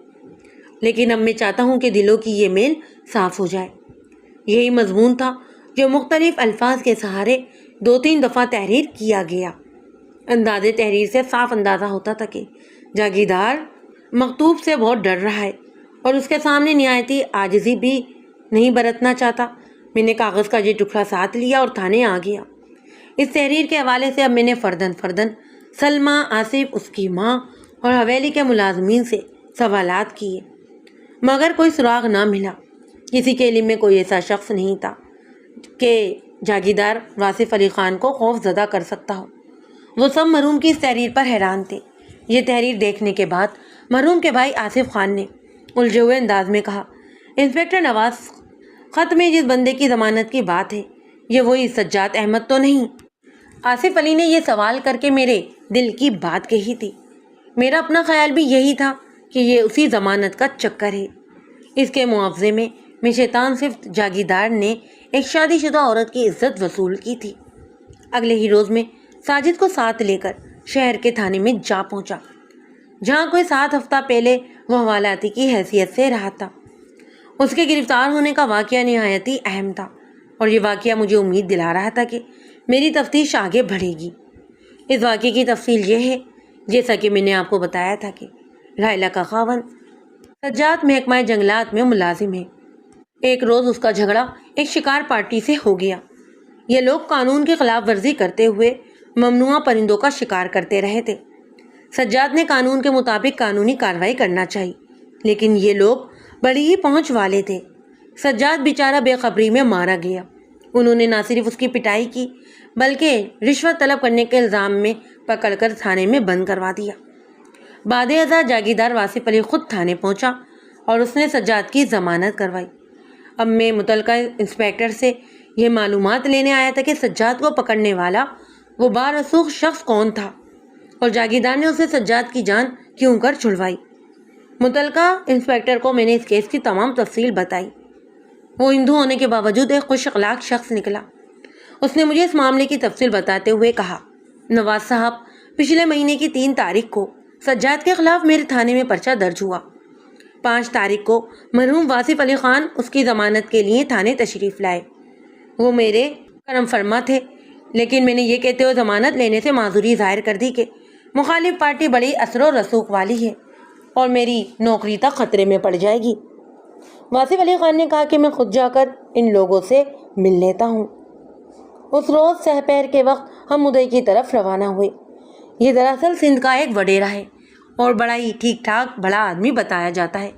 A: لیکن اب میں چاہتا ہوں کہ دلوں کی یہ میل صاف ہو جائے۔ یہی مضمون تھا جو مختلف الفاظ کے سہارے 2-3 دفعہ تحریر کیا گیا۔ انداز تحریر سے صاف اندازہ ہوتا تھا کہ جاگیردار مکتوب سے بہت ڈر رہا ہے اور اس کے سامنے نہایتی عاجزی بھی نہیں برتنا چاہتا۔ میں نے کاغذ کا یہ ٹکڑا ساتھ لیا اور تھانے آ گیا۔ اس تحریر کے حوالے سے اب میں نے فرداً سلمہ، آصف، اس کی ماں اور حویلی کے ملازمین سے سوالات کیے، مگر کوئی سراغ نہ ملا۔ کسی کے علم میں کوئی ایسا شخص نہیں تھا کہ جاگیردار واصف علی خان کو خوف زدہ کر سکتا ہو۔ وہ سب مرحوم کی اس تحریر پر حیران تھے۔ یہ تحریر دیکھنے کے بعد مرحوم کے بھائی آصف خان نے الجھے ہوئے انداز میں کہا: انسپکٹر نواز، خط میں جس بندے کی ضمانت کی بات ہے یہ وہی سجاد احمد تو نہیں؟ آصف علی نے یہ سوال کر کے میرے دل کی بات کہی تھی۔ میرا اپنا خیال بھی یہی تھا کہ یہ اسی ضمانت کا چکر ہے۔ اس کے معاوضے میں شیطان صرف جاگیردار نے ایک شادی شدہ عورت کی عزت وصول کی تھی۔ اگلے ہی روز میں ساجد کو ساتھ لے کر شہر کے تھانے میں جا پہنچا، جہاں کوئی 7 ہفتہ پہلے وہ حوالاتی کی حیثیت سے رہا تھا۔ اس کے گرفتار ہونے کا واقعہ نہایت ہی اہم تھا۔ اور یہ واقعہ مجھے امید دلا رہا تھا کہ میری تفتیش آگے بڑھے گی۔ اس واقعے کی تفصیل یہ ہے، جیسا کہ میں نے آپ کو بتایا تھا کہ لائلہ کا خاوند سجاد محکمہ جنگلات میں ملازم ہے۔ ایک روز اس کا جھگڑا ایک شکار پارٹی سے ہو گیا۔ یہ لوگ قانون کی خلاف ورزی کرتے ہوئے ممنوعہ پرندوں کا شکار کرتے رہے تھے۔ سجاد نے قانون کے مطابق قانونی کارروائی کرنا چاہی، لیکن یہ لوگ بڑی ہی پہنچ والے تھے۔ سجاد بیچارہ بے خبری میں مارا گیا۔ انہوں نے نہ صرف اس کی پٹائی کی بلکہ رشوت طلب کرنے کے الزام میں پکڑ کر تھانے میں بند کروا دیا۔ بعد ازاں جاگیردار واصف علی خود تھانے پہنچا اور اس نے سجاد کی ضمانت کروائی۔ اب میں متعلقہ انسپیکٹر سے یہ معلومات لینے آیا تھا کہ سجاد کو پکڑنے والا وہ بارسوخ شخص کون تھا اور جاگیردار نے اسے سجاد کی جان کیوں کر چھڑوائی۔ متعلقہ انسپیکٹر کو میں نے اس کیس کی تمام تفصیل بتائی۔ وہ ہندو ہونے کے باوجود ایک خوش اخلاق شخص نکلا۔ اس نے مجھے اس معاملے کی تفصیل بتاتے ہوئے کہا، نواز صاحب، پچھلے مہینے کی 3 تاریخ کو سجاد کے خلاف میرے تھانے میں پرچہ درج ہوا۔ 5 تاریخ کو مرحوم واصف علی خان اس کی ضمانت کے لیے تھانے تشریف لائے۔ وہ میرے کرم فرما تھے، لیکن میں نے یہ کہتے ہوئے ضمانت لینے سے معذوری ظاہر کر دی کہ مخالف پارٹی بڑی اثر و رسوخ والی ہے اور میری نوکری تک خطرے میں پڑ جائے گی۔ واصف علی خان نے کہا کہ میں خود جا کر ان لوگوں سے مل لیتا ہوں۔ اس روز سحپہر کے وقت ہم مدعی کی طرف روانہ ہوئے۔ یہ دراصل سندھ کا ایک وڈیرا ہے اور بڑا ہی ٹھیک ٹھاک بڑا آدمی بتایا جاتا ہے۔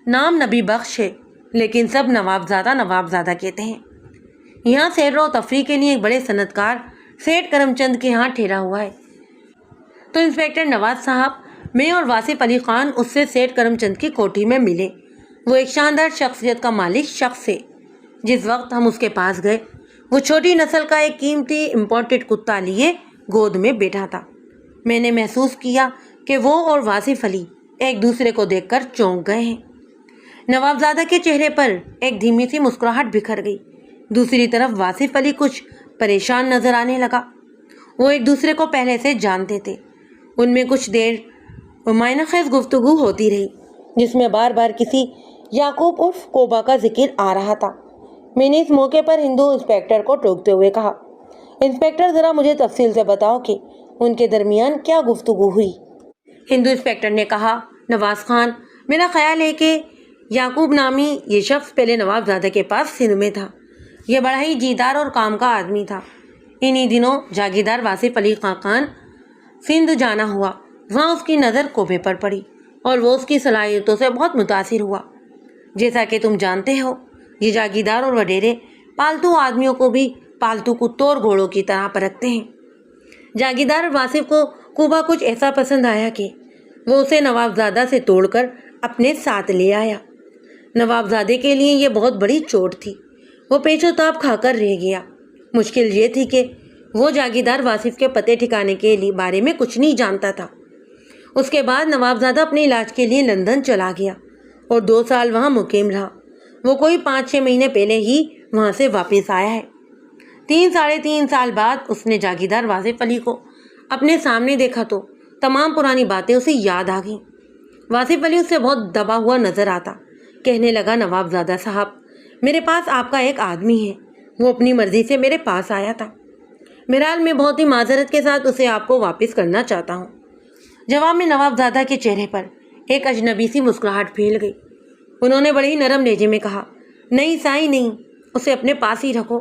A: نام نبی بخش ہے، لیکن سب نواب زادہ کہتے ہیں۔ یہاں سیر و تفریح کے لیے ایک بڑے صنعت کار سیٹھ کرم چند کے ہاں ٹھہرا ہوا ہے۔ تو انسپیکٹر نواز صاحب، میں اور واصف علی خان اس سے سیٹھ کرم چند کی کوٹھی میں ملے۔ وہ ایک شاندار شخصیت کا مالک شخص ہے۔ جس وقت ہم اس کے پاس گئے، وہ چھوٹی نسل کا ایک قیمتی امپورٹڈ کتا لیے گود میں بیٹھا تھا۔ میں نے محسوس کیا کہ وہ اور واصف علی ایک دوسرے کو دیکھ کر چونک گئے ہیں۔ نوابزادہ کے چہرے پر ایک دھیمی سی مسکراہٹ بکھر گئی۔ دوسری طرف واصف علی کچھ پریشان نظر آنے لگا۔ وہ ایک دوسرے کو پہلے سے جانتے تھے۔ ان میں کچھ دیر معنی خیز گفتگو ہوتی رہی، جس میں بار بار کسی یعقوب عرف کوبا کا ذکر آ رہا تھا۔ میں نے اس موقع پر ہندو انسپیکٹر کو ٹوکتے ہوئے کہا، انسپیکٹر ذرا مجھے تفصیل سے بتاؤ کہ ان کے درمیان کیا گفتگو ہوئی۔ ہندو انسپیکٹر نے کہا، نواز خان، میرا خیال ہے کہ یعقوب نامی یہ شخص پہلے نواب زادہ کے پاس سندھ میں تھا۔ یہ بڑا ہی جیدار اور کام کا آدمی تھا۔ انہی دنوں جاگیردار واصف علی خان سندھ جانا ہوا۔ وہاں اس کی نظر کوبے پر پڑی اور وہ اس کی صلاحیتوں سے بہت متاثر ہوا۔ جیسا کہ تم جانتے ہو، یہ جاگیردار اور وڈیرے پالتو آدمیوں کو بھی پالتو کتوں اور گھوڑوں کی طرح پرکھتے ہیں۔ جاگیردار واصف کو کوبا کچھ ایسا پسند آیا کہ وہ اسے نوابزادہ سے توڑ کر اپنے ساتھ لے آیا۔ نوابزادے کے لیے یہ بہت بڑی چوٹ تھی۔ وہ پیچ و تاب کھا کر رہ گیا۔ مشکل یہ تھی کہ وہ جاگیردار واصف کے پتے ٹھکانے کے بارے میں کچھ نہیں جانتا تھا۔ اس کے بعد نوابزادہ اپنے علاج کے لیے لندن چلا گیا اور 2 سال وہاں مقیم رہا۔ وہ کوئی 5-6 مہینے پہلے ہی وہاں سے واپس آیا ہے۔ 3-3.5 سال بعد اس نے جاگیردار واصف علی کو اپنے سامنے دیکھا تو تمام پرانی باتیں اسے یاد آ گئیں۔ واصف علی اس سے بہت دبا ہوا نظر آتا۔ کہنے لگا، نوابزادہ صاحب، میرے پاس آپ کا ایک آدمی ہے۔ وہ اپنی مرضی سے میرے پاس آیا تھا۔ بہرحال میں بہت ہی معذرت کے ساتھ اسے آپ کو واپس کرنا چاہتا ہوں۔ جواب میں نوابزادہ کے چہرے پر ایک اجنبی سی مسکراہٹ پھیل گئی۔ انہوں نے بڑے ہی نرم لہجے میں کہا، نہیں سائیں نہیں، اسے اپنے پاس ہی رکھو۔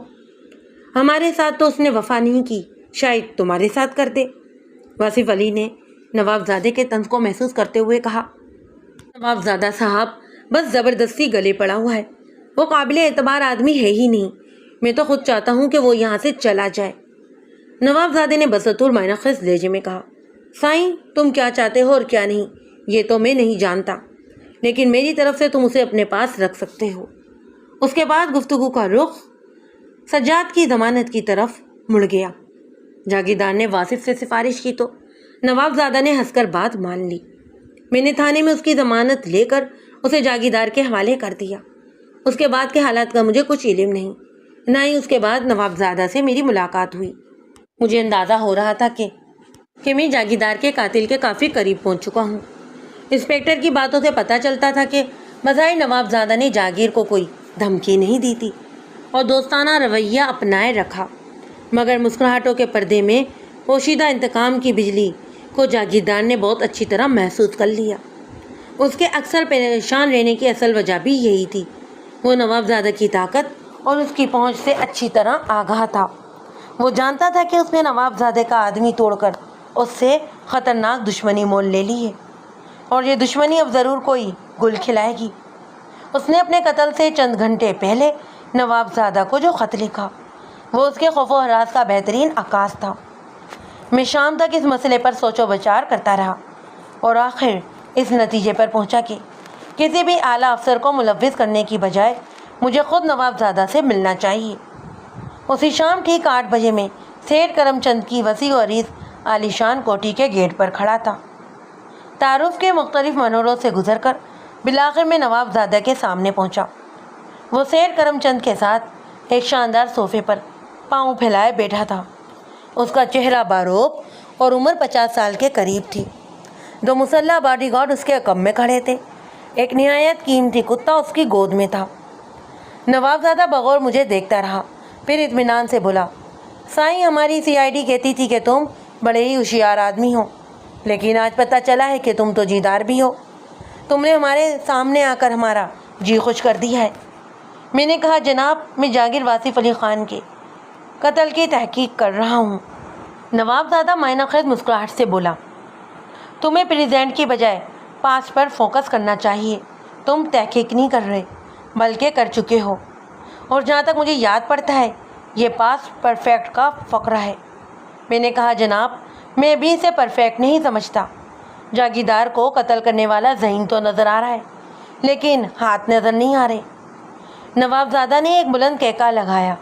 A: ہمارے ساتھ تو اس نے وفا نہیں کی، شاید تمہارے ساتھ کر دے۔ واصف علی نے نوابزادے کے طنز کو محسوس کرتے ہوئے کہا، نوابزادہ صاحب بس زبردستی گلے پڑا ہوا ہے۔ وہ قابل اعتبار آدمی ہے ہی نہیں۔ میں تو خود چاہتا ہوں کہ وہ یہاں سے چلا جائے۔ نوابزادے نے بسطور معنی خیز لہجے میں کہا، سائیں تم کیا چاہتے ہو اور کیا نہیں یہ تو میں نہیں جانتا، لیکن میری طرف سے تم اسے اپنے پاس رکھ سکتے ہو۔ اس کے بعد گفتگو کا رخ سجاد کی ضمانت کی طرف مڑ گیا۔ جاگیردار نے واصف سے سفارش کی تو نوابزادہ نے ہنس کر بات مان لی۔ میں نے تھانے میں اس کی ضمانت لے کر اسے جاگیردار کے حوالے کر دیا۔ اس کے بعد کے حالات کا مجھے کچھ علم نہیں، نہ ہی اس کے بعد نوابزادہ سے میری ملاقات ہوئی۔ مجھے اندازہ ہو رہا تھا کہ میں جاگیردار کے قاتل کے کافی قریب پہنچ چکا ہوں۔ انسپیکٹر کی باتوں سے پتہ چلتا تھا کہ بظاہر نوابزادہ نے جاگیر کو کوئی دھمکی نہیں دی تھی۔ اور دوستانہ رویہ اپنائے رکھا، مگر مسکراہٹوں کے پردے میں پوشیدہ انتقام کی بجلی کو جاگیردار نے بہت اچھی طرح محسوس کر لیا۔ اس کے اکثر پریشان رہنے کی اصل وجہ بھی یہی تھی۔ وہ نواب زادہ کی طاقت اور اس کی پہنچ سے اچھی طرح آگاہ تھا۔ وہ جانتا تھا کہ اس نے نواب زادے کا آدمی توڑ کر اس سے خطرناک دشمنی مول لے لی ہے، اور یہ دشمنی اب ضرور کوئی گل کھلائے گی۔ اس نے اپنے قتل سے چند گھنٹے پہلے نواب زادہ کو جو خط لکھا، وہ اس کے خوف و ہراس کا بہترین عکاس تھا۔ میں شام تک اس مسئلے پر سوچ و بچار کرتا رہا اور آخر اس نتیجے پر پہنچا کہ کسی بھی اعلیٰ افسر کو ملوث کرنے کی بجائے مجھے خود نواب زادہ سے ملنا چاہیے۔ اسی شام ٹھیک 8 بجے میں سیٹھ کرم چند کی وسیع و عریض عالیشان کوٹھی کے گیٹ پر کھڑا تھا۔ تعارف کے مختلف منوروں سے گزر کر بالآخر میں نواب زادہ کے سامنے پہنچا۔ وہ سیٹھ کرم چند کے ساتھ ایک شاندار صوفے پر پاؤں پھیلائے بیٹھا تھا۔ اس کا چہرہ باروب اور عمر 50 سال کے قریب تھی۔ 2 مسلح باڈی گارڈ اس کے عقب میں کھڑے تھے۔ ایک نہایت قیمتی کتا اس کی گود میں تھا۔ نواب زادہ بغور مجھے دیکھتا رہا، پھر اطمینان سے بولا، سائیں، ہماری CID کہتی تھی کہ تم بڑے ہی ہوشیار آدمی ہو، لیکن آج پتہ چلا ہے کہ تم تو جیدار بھی ہو۔ تم نے ہمارے سامنے آ کر ہمارا جی خوش کر دیا ہے۔ میں نے کہا، جناب، میں جہانگیر واصف علی خان کے قتل کی تحقیق کر رہا ہوں۔ نواب زادہ معنی خیز مسکراہٹ سے بولا، تمہیں پریزنٹ کی بجائے پاسٹ پر فوکس کرنا چاہیے۔ تم تحقیق نہیں کر رہے بلکہ کر چکے ہو، اور جہاں تک مجھے یاد پڑتا ہے یہ پاسٹ پرفیکٹ کا فقرہ ہے۔ میں نے کہا، جناب، میں ابھی اسے پرفیکٹ نہیں سمجھتا۔ جاگیردار کو قتل کرنے والا ذہین تو نظر آ رہا ہے، لیکن ہاتھ نظر نہیں آ رہے۔ نواب زادہ نے ایک بلند کہکا لگایا۔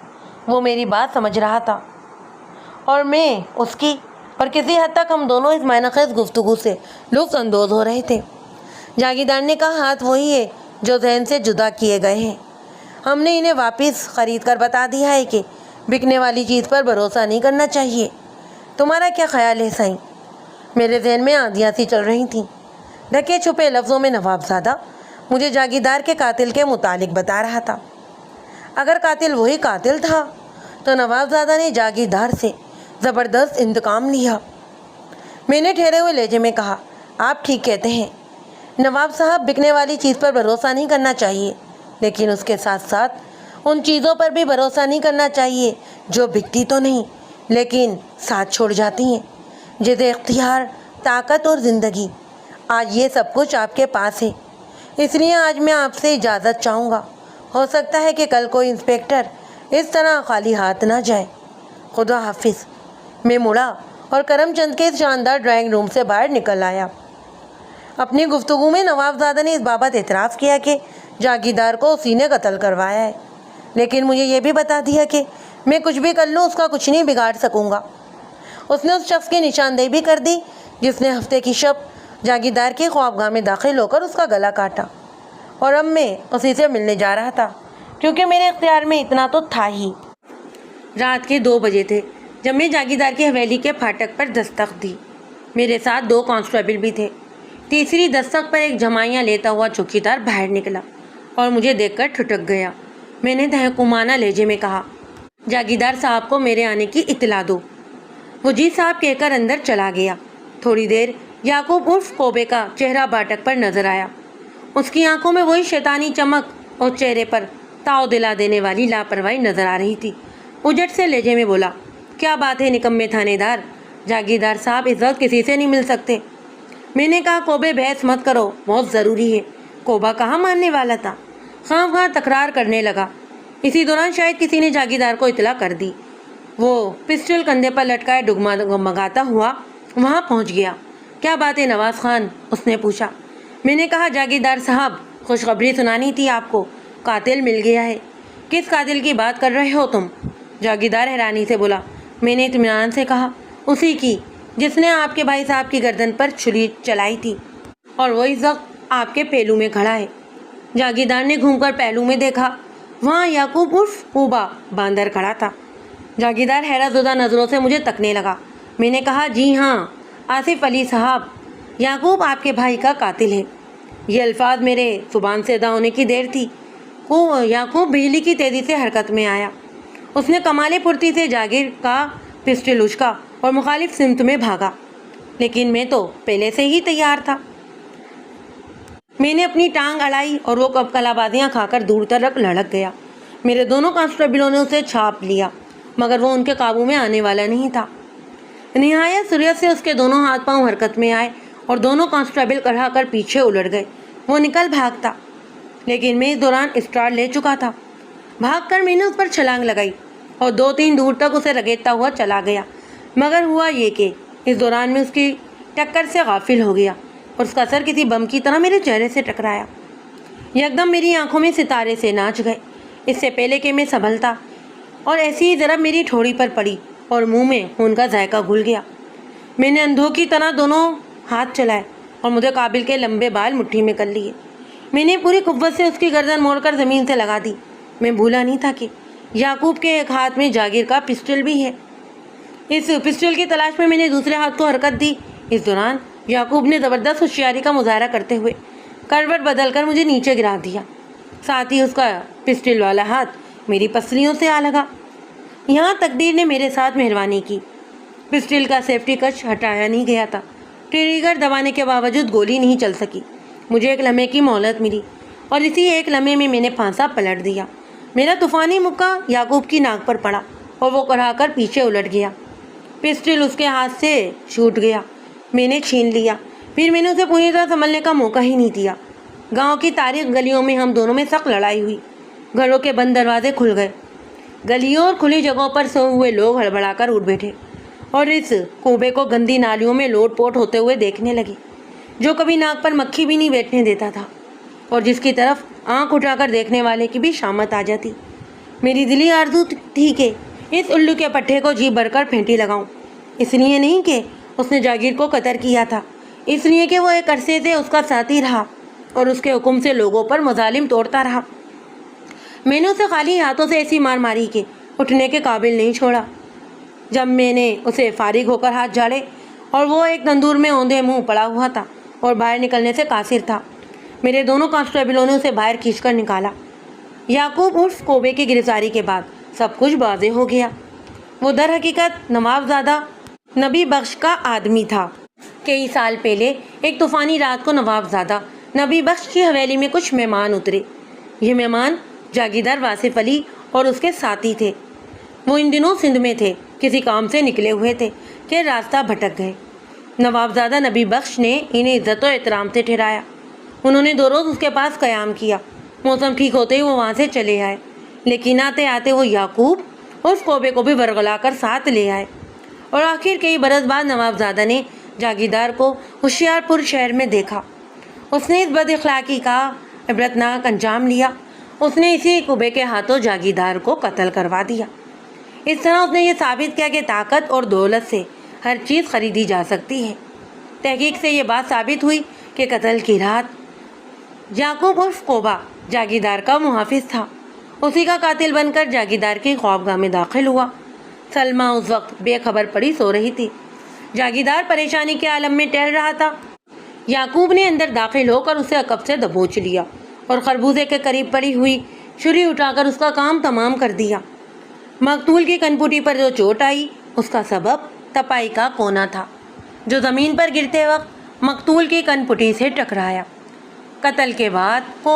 A: وہ میری بات سمجھ رہا تھا اور میں اس کی، اور کسی حد تک ہم دونوں اس معنی خیز گفتگو سے لطف اندوز ہو رہے تھے۔ جاگیردار نے کہا، ہاتھ وہی ہے جو ذہن سے جدا کیے گئے ہیں۔ ہم نے انہیں واپس خرید کر بتا دیا ہے کہ بکنے والی چیز پر بھروسہ نہیں کرنا چاہیے۔ تمہارا کیا خیال ہے سائیں؟ میرے ذہن میں آندیاں سی چل رہی تھیں۔ ڈھکے چھپے لفظوں میں نواب زادہ مجھے جاگیردار کے قاتل کے متعلق بتا رہا تھا۔ اگر قاتل وہی قاتل تھا تو نواب زادہ نے جاگیردار سے زبردست انتقام لیا۔ میں نے ٹھہرے ہوئے لہجے میں کہا، آپ ٹھیک کہتے ہیں نواب صاحب، بکنے والی چیز پر بھروسہ نہیں کرنا چاہیے، لیکن اس کے ساتھ ساتھ ان چیزوں پر بھی بھروسہ نہیں کرنا چاہیے جو بکتی تو نہیں لیکن ساتھ چھوڑ جاتی ہیں، جیسے اختیار، طاقت اور زندگی۔ آج یہ سب کچھ آپ کے پاس ہے، اس لیے آج میں آپ سے اجازت چاہوں گا۔ ہو سکتا ہے کہ کل کوئی انسپیکٹر اس طرح خالی ہاتھ نہ جائے۔ خدا حافظ۔ میں مڑا اور کرم چند کے اس شاندار ڈرائنگ روم سے باہر نکل آیا۔ اپنی گفتگو میں نواب زادہ نے اس بابت اعتراف کیا کہ جاگیردار کو اسی نے قتل کروایا ہے، لیکن مجھے یہ بھی بتا دیا کہ میں کچھ بھی کر لوں اس کا کچھ نہیں بگاڑ سکوں گا۔ اس نے اس شخص کی نشاندہی بھی کر دی جس نے ہفتے کی شب جاگیردار کی خوابگاہ میں داخل ہو کر اس کا گلا کاٹا، اور اب میں اسی سے ملنے جا رہا تھا، کیونکہ میرے اختیار میں اتنا تو تھا ہی۔ رات کے 2 بجے تھے جب میں جاگیردار کی حویلی کے پھاٹک پر دستک دی۔ میرے ساتھ 2 کانسٹیبل بھی تھے۔ تیسری دستک پر ایک جھمائیاں لیتا ہوا چوکیدار باہر نکلا اور مجھے دیکھ کر ٹھٹک گیا۔ میں نے تحکمانہ لہجے میں کہا، جاگیردار صاحب کو میرے آنے کی اطلاع دو۔ وہ جی صاحب کہہ کر اندر چلا گیا۔ تھوڑی دیر یعقوب عرف کوبے کا چہرہ پھاٹک پر نظر آیا۔ اس کی آنکھوں میں وہی شیطانی چمک اور چہرے پر تاؤ دلا دینے والی لاپرواہی نظر آ رہی تھی۔ اجٹ سے لہجے میں بولا، کیا بات ہے نکمے تھانے دار، جاگیردار صاحب اس وقت کسی سے نہیں مل سکتے؟ میں نے کہا، کوبے بحث مت کرو، بہت ضروری ہے۔ کوبا کہاں ماننے والا تھا، خواہ خواہ تکرار کرنے لگا۔ اسی دوران شاید کسی نے جاگیردار کو اطلاع کر دی۔ وہ پسٹل کندھے پر لٹکائے ڈگمگاتا ہوا وہاں پہنچ گیا۔ کیا بات ہے نواز خان؟ اس نے پوچھا۔ میں نے کہا، جاگیردار صاحب، خوشخبری سنانی تھی آپ کو، قاتل مل گیا ہے۔ کس قاتل کی بات کر رہے ہو تم؟ جاگیردار حیرانی سے بولا۔ میں نے اطمینان سے کہا، اسی کی جس نے آپ کے بھائی صاحب کی گردن پر چھری چلائی تھی، اور وہ اس وقت آپ کے پہلو میں کھڑا ہے۔ جاگیردار نے گھوم کر پہلو میں دیکھا، وہاں یعقوب عرف کوبا باندر کھڑا تھا۔ جاگیردار حیرت زدہ نظروں سے مجھے تکنے لگا۔ میں نے کہا، جی ہاں، آصف علی صاحب، یعقوب آپ کے بھائی کا قاتل ہے۔ یہ الفاظ میرے زبان سے ادا ہونے کی دیر تھی، یعقوب بجلی کی تیزی سے حرکت میں آیا۔ اس نے کمال پھرتی سے جاگیر کا پسٹل اچکا اور مخالف سمت میں بھاگا، لیکن میں تو پہلے سے ہی تیار تھا۔ میں نے اپنی ٹانگ اڑائی اور وہ کلا بازیاں کھا کر دور تک لڑک گیا۔ میرے دونوں کانسٹیبلوں نے اسے چھاپ لیا، مگر وہ ان کے قابو میں آنے والا نہیں تھا۔ نہایت سرعت سے اس کے دونوں ہاتھ پاؤں حرکت میں آئے اور دونوں کانسٹیبل کڑھا کر پیچھے الٹ گئے۔ وہ نکل بھاگتا، لیکن میں اس دوران اسٹارٹ لے چکا تھا۔ بھاگ کر میں نے اس پر چھلانگ لگائی اور 2-3 دور تک اسے رگیدتا ہوا چلا گیا، مگر ہوا یہ کہ اس دوران میں اس کی ٹکر سے غافل ہو گیا اور اس کا سر کسی بم کی طرح میرے چہرے سے ٹکرایا۔ یکدم میری آنکھوں میں ستارے سے ناچ گئے، اس سے پہلے کہ میں سنبھلتا، اور ایسی ہی ضرب میری ٹھوڑی پر پڑی اور منہ میں خون کا ذائقہ گھل گیا۔ میں نے اندھوں کی طرح دونوں ہاتھ چلائے اور متقابل کے لمبے بال مٹھی میں کر لیے۔ میں نے پوری قوت سے اس کی گردن موڑ کر زمین سے لگا دی۔ میں بھولا نہیں تھا کہ یعقوب کے ایک ہاتھ میں جاگیر کا پسٹل بھی ہے۔ اس پسٹل کی تلاش میں نے دوسرے ہاتھ کو حرکت دی۔ اس دوران یعقوب نے زبردست ہوشیاری کا مظاہرہ کرتے ہوئے کروٹ بدل کر مجھے نیچے گرا دیا، ساتھ ہی اس کا پسٹل والا ہاتھ میری پسلیوں سے آ لگا۔ یہاں تقدیر نے میرے ساتھ مہربانی کی، پسٹل کا سیفٹی کچ ہٹایا نہیں گیا تھا۔ ٹریگر دبانے کے باوجود گولی نہیں چل سکی۔ مجھے ایک لمحے کی مہلت ملی اور اسی ایک لمحے میں نے پھانسا پلٹ دیا۔ میرا طوفانی مکہ یعقوب کی ناک پر پڑا اور وہ کڑھا کر پیچھے الٹ گیا۔ پسٹل اس کے ہاتھ سے چھوٹ گیا۔ میں نے چھین لیا، پھر میں نے اسے پوری طرح سنبھلنے کا موقع ہی نہیں دیا۔ گاؤں کی تاریک گلیوں میں ہم دونوں میں سخت لڑائی ہوئی۔ گھروں کے بند دروازے کھل گئے، گلیوں اور کھلی جگہوں پر سوئے ہوئے لوگ ہڑبڑا کر اٹھ بیٹھے اور اس کوبے کو گندی نالیوں میں لوٹ پوٹ ہوتے ہوئے دیکھنے لگے، جو کبھی ناک پر مکھی بھی نہیں بیٹھنے دیتا تھا اور جس کی طرف آنکھ اٹھا کر دیکھنے والے کی بھی شامت آ جاتی۔ میری دلی آرزو تھی کہ اس الو کے پٹھے کو جی بھر کر پھینٹی لگاؤں، اس لیے نہیں کہ اس نے جاگیر کو قتل کیا تھا، اس لیے کہ وہ ایک عرصے سے اس کا ساتھی رہا اور اس کے حکم سے لوگوں پر مظالم توڑتا رہا۔ میں نے اسے خالی ہاتھوں سے ایسی مار ماری کہ اٹھنے کے قابل نہیں چھوڑا۔ جب میں نے اسے فارغ ہو کر ہاتھ جھاڑے اور وہ ایک تندور میں اوندھے منہ پڑا ہوا تھا اور باہر نکلنے سے قاصر تھا، میرے دونوں کانسٹیبلوں نے اسے باہر کھینچ کر نکالا۔ یعقوب عرف کوبے کی گرفتاری کے بعد سب کچھ واضح ہو گیا۔ وہ در حقیقت نواب زادہ نبی بخش کا آدمی تھا۔ کئی سال پہلے ایک طوفانی رات کو نواب زادہ نبی بخش کی حویلی میں کچھ مہمان اترے۔ یہ مہمان جاگیردار واصف علی اور اس کے ساتھی تھے۔ وہ ان دنوں سندھ میں تھے، کسی کام سے نکلے ہوئے تھے کہ راستہ بھٹک گئے۔ نواب زادہ نبی بخش نے انہیں عزت و احترام سے ٹھہرایا۔ انہوں نے 2 روز اس کے پاس قیام کیا۔ موسم ٹھیک ہوتے ہی وہ وہاں سے چلے آئے، لیکن آتے آتے وہ یعقوب اور اس کوبے کو بھی ورغلا کر ساتھ لے آئے، اور آخر کئی برس بعد نواب زادہ نے جاگیردار کو ہوشیار پور شہر میں دیکھا۔ اس نے اس بد اخلاقی کا عبرتناک انجام لیا۔ اس نے اسی کوبے کے ہاتھوں جاگیردار کو قتل کروا دیا۔ اس طرح اس نے یہ ثابت کیا کہ طاقت اور دولت سے ہر چیز خریدی جا سکتی ہے۔ تحقیق سے یہ بات ثابت ہوئی کہ قتل کی رات یعقوب عرف کوبہ جاگیردار کا محافظ تھا۔ اسی کا قاتل بن کر جاگیردار کی خوابگاہ میں داخل ہوا۔ سلمہ اس وقت بے خبر پڑی سو رہی تھی۔ جاگیردار پریشانی کے عالم میں ٹہل رہا تھا۔ یعقوب نے اندر داخل ہو کر اسے عقب سے دبوچ لیا اور خربوزے کے قریب پڑی ہوئی چھری اٹھا کر اس کا کام تمام کر دیا۔ مقتول کی کنپوٹی پر جو چوٹ آئی اس کا سبب تپائی کا کونا تھا، جو زمین پر گرتے وقت مقتول کی کنپوٹی سے ٹکرایا۔ قتل کے بعد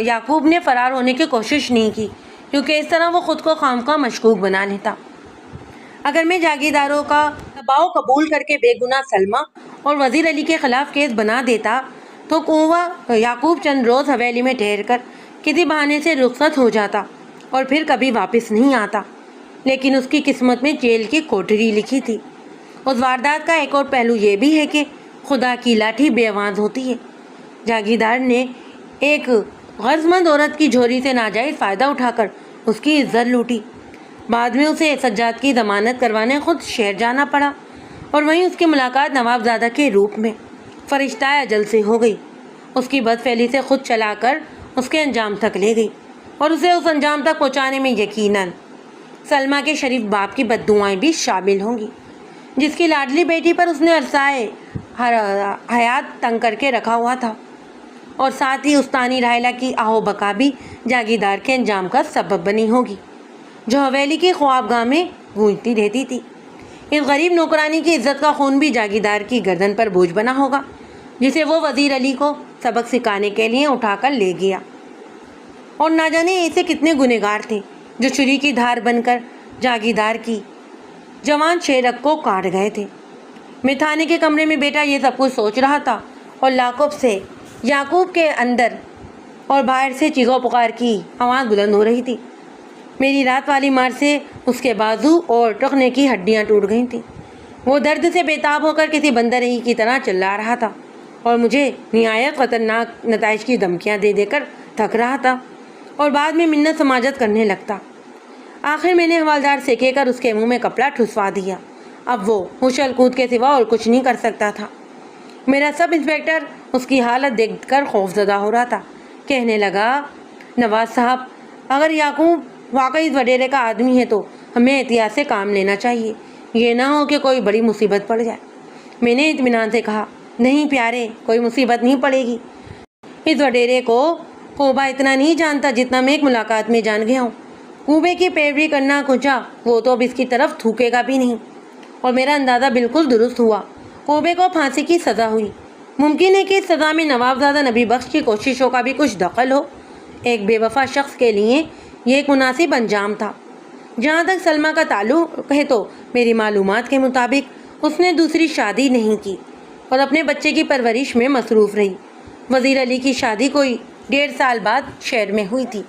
A: یعقوب نے فرار ہونے کی کوشش نہیں کی، کیونکہ اس طرح وہ خود کو خامخواہ مشکوک بنا لیتا۔ اگر میں جاگیرداروں کا دباؤ قبول کر کے بے گناہ سلمہ اور وزیر علی کے خلاف کیس بنا دیتا تو یعقوب چند روز حویلی میں ٹھہر کر کسی بہانے سے رخصت ہو جاتا اور پھر کبھی واپس نہیں آتا۔ لیکن اس کی قسمت میں جیل کی کوٹری لکھی تھی۔ اس واردات کا ایک اور پہلو یہ بھی ہے کہ خدا کی لاٹھی بے آواز ہوتی ہے۔ جاگیردار نے ایک غرض مند عورت کی جھولی سے ناجائز فائدہ اٹھا کر اس کی عزت لوٹی۔ بعد میں اسے سجاد کی ضمانت کروانے خود شہر جانا پڑا، اور وہیں اس کی ملاقات نواب زادہ کے روپ میں فرشتہ اجل سے ہو گئی۔ اس کی بدفعلی سے خود چلا کر اس کے انجام تک لے گئی، اور اسے اس انجام تک پہنچانے میں یقیناً سلمہ کے شریف باپ کی بددعائیں بھی شامل ہوں گی، جس کی لاڈلی بیٹی پر اس نے عرصۂ حیات تنگ کر کے رکھا ہوا تھا۔ اور ساتھ ہی استانی راحلہ کی آہو بکا بھی جاگیردار کے انجام کا سبب بنی ہوگی جو حویلی کی خوابگاہ میں گونجتی رہتی تھی۔ اس غریب نوکرانی کی عزت کا خون بھی جاگیردار کی گردن پر بوجھ بنا ہوگا جسے وہ وزیر علی کو سبق سکھانے کے لیے اٹھا کر لے گیا۔ اور نہ جانے ایسے کتنے گنہگار تھے جو چھری کی دھار بن کر جاگیردار کی جوان شیرک کو کاٹ گئے تھے۔ میں تھانے کے کمرے میں بیٹا یہ سب کچھ سوچ رہا تھا اور یعقوب کے اندر اور باہر سے چیخو پکار کی آواز بلند ہو رہی تھی۔ میری رات والی مار سے اس کے بازو اور ٹخنے کی ہڈیاں ٹوٹ گئی تھیں۔ وہ درد سے بےتاب ہو کر کسی بندر کی طرح چلا رہا تھا اور مجھے نہایت خطرناک نتائج کی دھمکیاں دے دے کر تھک رہا تھا اور بعد میں منت سماجت کرنے لگتا۔ آخر میں نے حوالدار سے کہہ کر اس کے منہ میں کپڑا ٹھسوا دیا۔ اب وہ اچھل کود کے سوا اور کچھ نہیں کر سکتا تھا۔ میرا سب انسپکٹر اس کی حالت دیکھ کر خوفزدہ ہو رہا تھا۔ کہنے لگا، نواز صاحب، اگر یعقوب واقعی اس وڈیرے کا آدمی ہے تو ہمیں احتیاط سے کام لینا چاہیے، یہ نہ ہو کہ کوئی بڑی مصیبت پڑ جائے۔ میں نے اطمینان سے کہا، نہیں پیارے، کوئی مصیبت نہیں پڑے گی۔ اس وڈیرے کو کوبا اتنا نہیں جانتا جتنا میں ایک ملاقات میں جان گیا ہوں۔ کوبے کی پیروی کرنا کچا وہ تو اب اس کی طرف تھوکے گا بھی نہیں، اور میرا اندازہ بالکل درست ہوا۔ کوبے کو پھانسی کی سزا ہوئی۔ ممکن ہے کہ اس سزا میں نوابزادہ نبی بخش کی کوششوں کا بھی کچھ دخل ہو۔ ایک بے وفا شخص کے لیے یہ ایک مناسب انجام تھا۔ جہاں تک سلمیٰ کا تعلق ہے تو میری معلومات کے مطابق اس نے دوسری شادی نہیں کی اور اپنے بچے کی پرورش میں مصروف رہی۔ وزیر علی کی شادی کوئی 1.5 سال بعد شہر میں ہوئی تھی۔